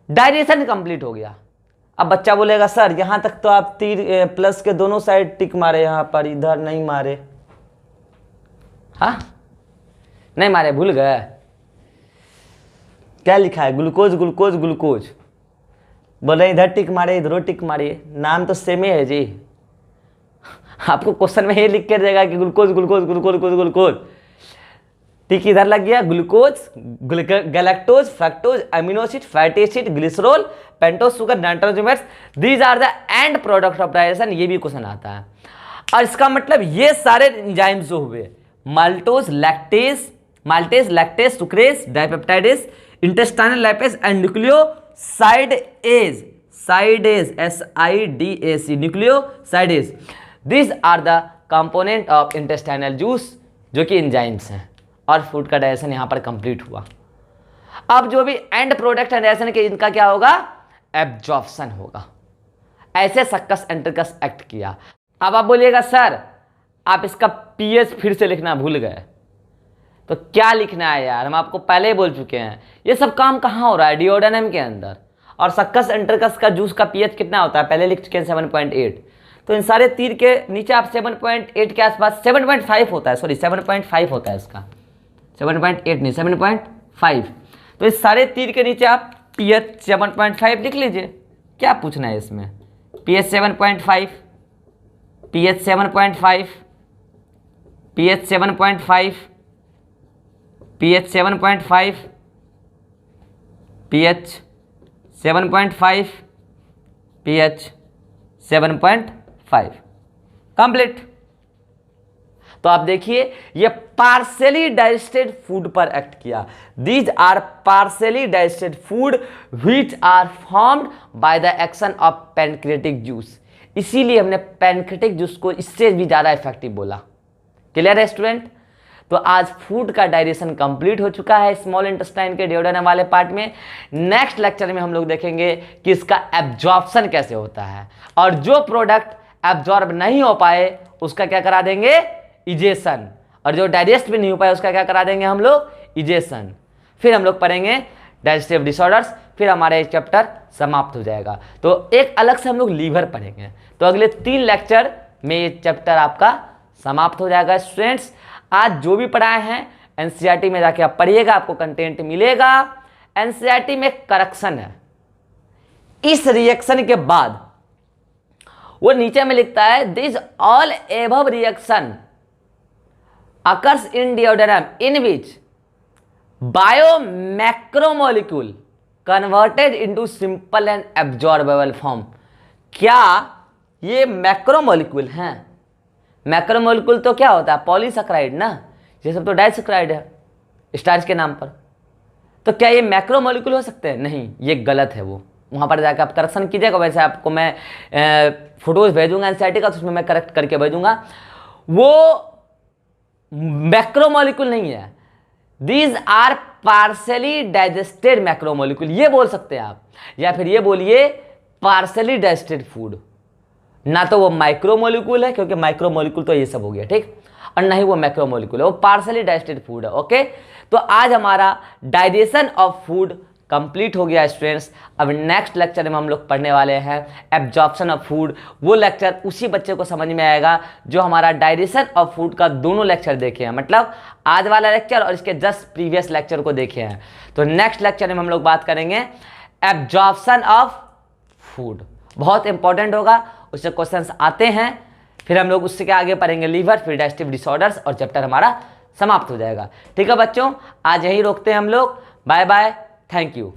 डाइजेशन कंप्लीट हो गया। अब बच्चा बोलेगा सर यहां तक तो आप तीर प्लस के दोनों साइड टिक मारे, यहां पर इधर नहीं मारे। हाँ नहीं मारे, भूल गए क्या लिखा है? Glucose glucose glucose. बोले इधर टिक मारे इधर टिक मारिए, नाम तो सेम ही है जी। आपको क्वेश्चन में ये लिख कर देगा कि glucose glucose glucose glucose glucose. ठीक, इधर लग गया glucose, galactose, fructose, amino acid, fatty acid, glycerol, pentose sugar, nitrogen, these are the end product of digestion. ये भी क्वेश्चन आता है। और इसका मतलब ये सारे एंजाइम्स जो हुए, maltose, lactase, sucrase, dipeptidase, intestinal lipase and nucleosidase, SIDAC, nucleosidase, these are the component of intestinal juice, जो कि एंजाइम्स हैं। और फूड का डाइजेशन यहां पर कंप्लीट हुआ। अब जो भी एंड प्रोडक्ट डाइजेशन के, इनका क्या होगा, एब्जॉर्प्शन होगा। ऐसे सक्कस एंटरकस एक्ट किया। अब आप बोलिएगा सर आप इसका पीएच फिर से लिखना भूल गए, तो क्या लिखना है यार, हम आपको पहले ही बोल चुके हैं। ये सब काम कहाँ हो रहा है, डिओडेनम के अंदर। और सक्कस एंटरकस का जूस का पीएच कितना होता है, पहले लिख चुके हैं 7.8। तो इन सारे तीर के नीचे आप 7.8 के आसपास, 7.5 होता है, सॉरी 7.5 होता है इसका, 7.8 नहीं 7.5। तो इस सारे तीर के नीचे आप पीएच 7.5 लिख लीजिए। क्या पूछना है इसमें, pH 7.5, pH 7.5, pH 7.5, pH 7.5, pH 7.5, pH 7.5, complete. तो आप देखिए ये पार्शियली डाइजेस्टेड फूड पर एक्ट किया। These are partially digested food which are formed by the action of pancreatic juice. इसीलिए हमने पैनक्रियाटिक जूस को इससे भी ज्यादा इफेक्टिव बोला। क्लियर है स्टूडेंट? तो आज फूड का डाइजेशन कंप्लीट हो चुका है स्मॉल इंटेस्टाइन के डिओडेनम वाले पार्ट में। नेक्स्ट लेक्चर में हम लोग देखेंगे कि इसका एब्जॉर्प्शन कैसे होता है, और जो प्रोडक्ट एब्जॉर्ब नहीं हो पाए उसका क्या करा देंगे, इजेशन, और जो डाइजेस्ट भी नहीं हो पाए उसका क्या करा देंगे हम लोग, इजेशन। फिर हम लोग पढ़ेंगे डाइजेस्टिव डिसऑर्डर्स, फिर हमारा ये चैप्टर समाप्त हो जाएगा। तो एक अलग से हम लोग लीवर पढ़ेंगे। तो अगले 3 लेक्चर में ये चैप्टर आपका समाप्त हो जाएगा। स्टूडेंट्स आज जो भी पढ़ाए हैं एनसीईआरटी में जाके आप पढ़िएगा, आपको कंटेंट मिलेगा। एनसीईआरटी में करेक्शन है, इस रिएक्शन के बाद वो नीचे में लिखता है this all above reaction occurs in duodenum in which biomacromolecule converted into simple and absorbable form। क्या ये मैक्रोमोलिक्यूल हैं? मैक्रोमोलिक्यूल तो क्या होता है, पॉलीसैकेराइड ना, ये सब तो डाइसैकेराइड है स्टार्च के नाम पर। तो क्या ये मैक्रोमोलिक्यूल हो सकते हैं? नहीं, ये गलत है। वो वहाँ पर जाकर आप करेक्शन कीजिएगा। वैसे आपको मैं फोटोज भेजूंगा एनसीईआरटी का, तो उसमें मैं करेक्ट करके भेजूंगा। वो मैक्रोमोलिक्यूल नहीं है, these are partially digested macromolecule, ये बोल सकते हैं आप। या फिर ये बोलिए पार्शियली डाइजेस्टेड फूड। ना तो वो माइक्रोमोलिक्यूल है, क्योंकि माइक्रोमोलिक्यूल तो ये सब हो गया, ठीक, और ना ही वो मैक्रोमोलिक्यूल है, वो पार्शियली डाइजेस्टेड फूड है। ओके, तो आज हमारा डाइजेशन ऑफ फूड कंप्लीट हो गया स्टूडेंट्स। अब नेक्स्ट लेक्चर में हम लोग पढ़ने वाले हैं एब्जॉर्प्शन ऑफ फूड। वो लेक्चर उसी बच्चे को समझ में आएगा जो हमारा डाइजेशन ऑफ फूड का दोनों लेक्चर देखे हैं, मतलब आज वाला लेक्चर और इसके जस्ट प्रीवियस लेक्चर को देखे हैं। तो नेक्स्ट लेक्चर में हम लोग बात करेंगे एब्जॉर्प्शन ऑफ फूड, बहुत इंपॉर्टेंट होगा, उससे क्वेश्चंस आते हैं। फिर हम लोग उससे आगे पढ़ेंगे लीवर, फिर डाइजेस्टिव डिसऑर्डर्स, और चैप्टर हमारा समाप्त हो जाएगा। ठीक है बच्चों, आज यहीं रोकते हैं हम लोग। Bye bye, thank you.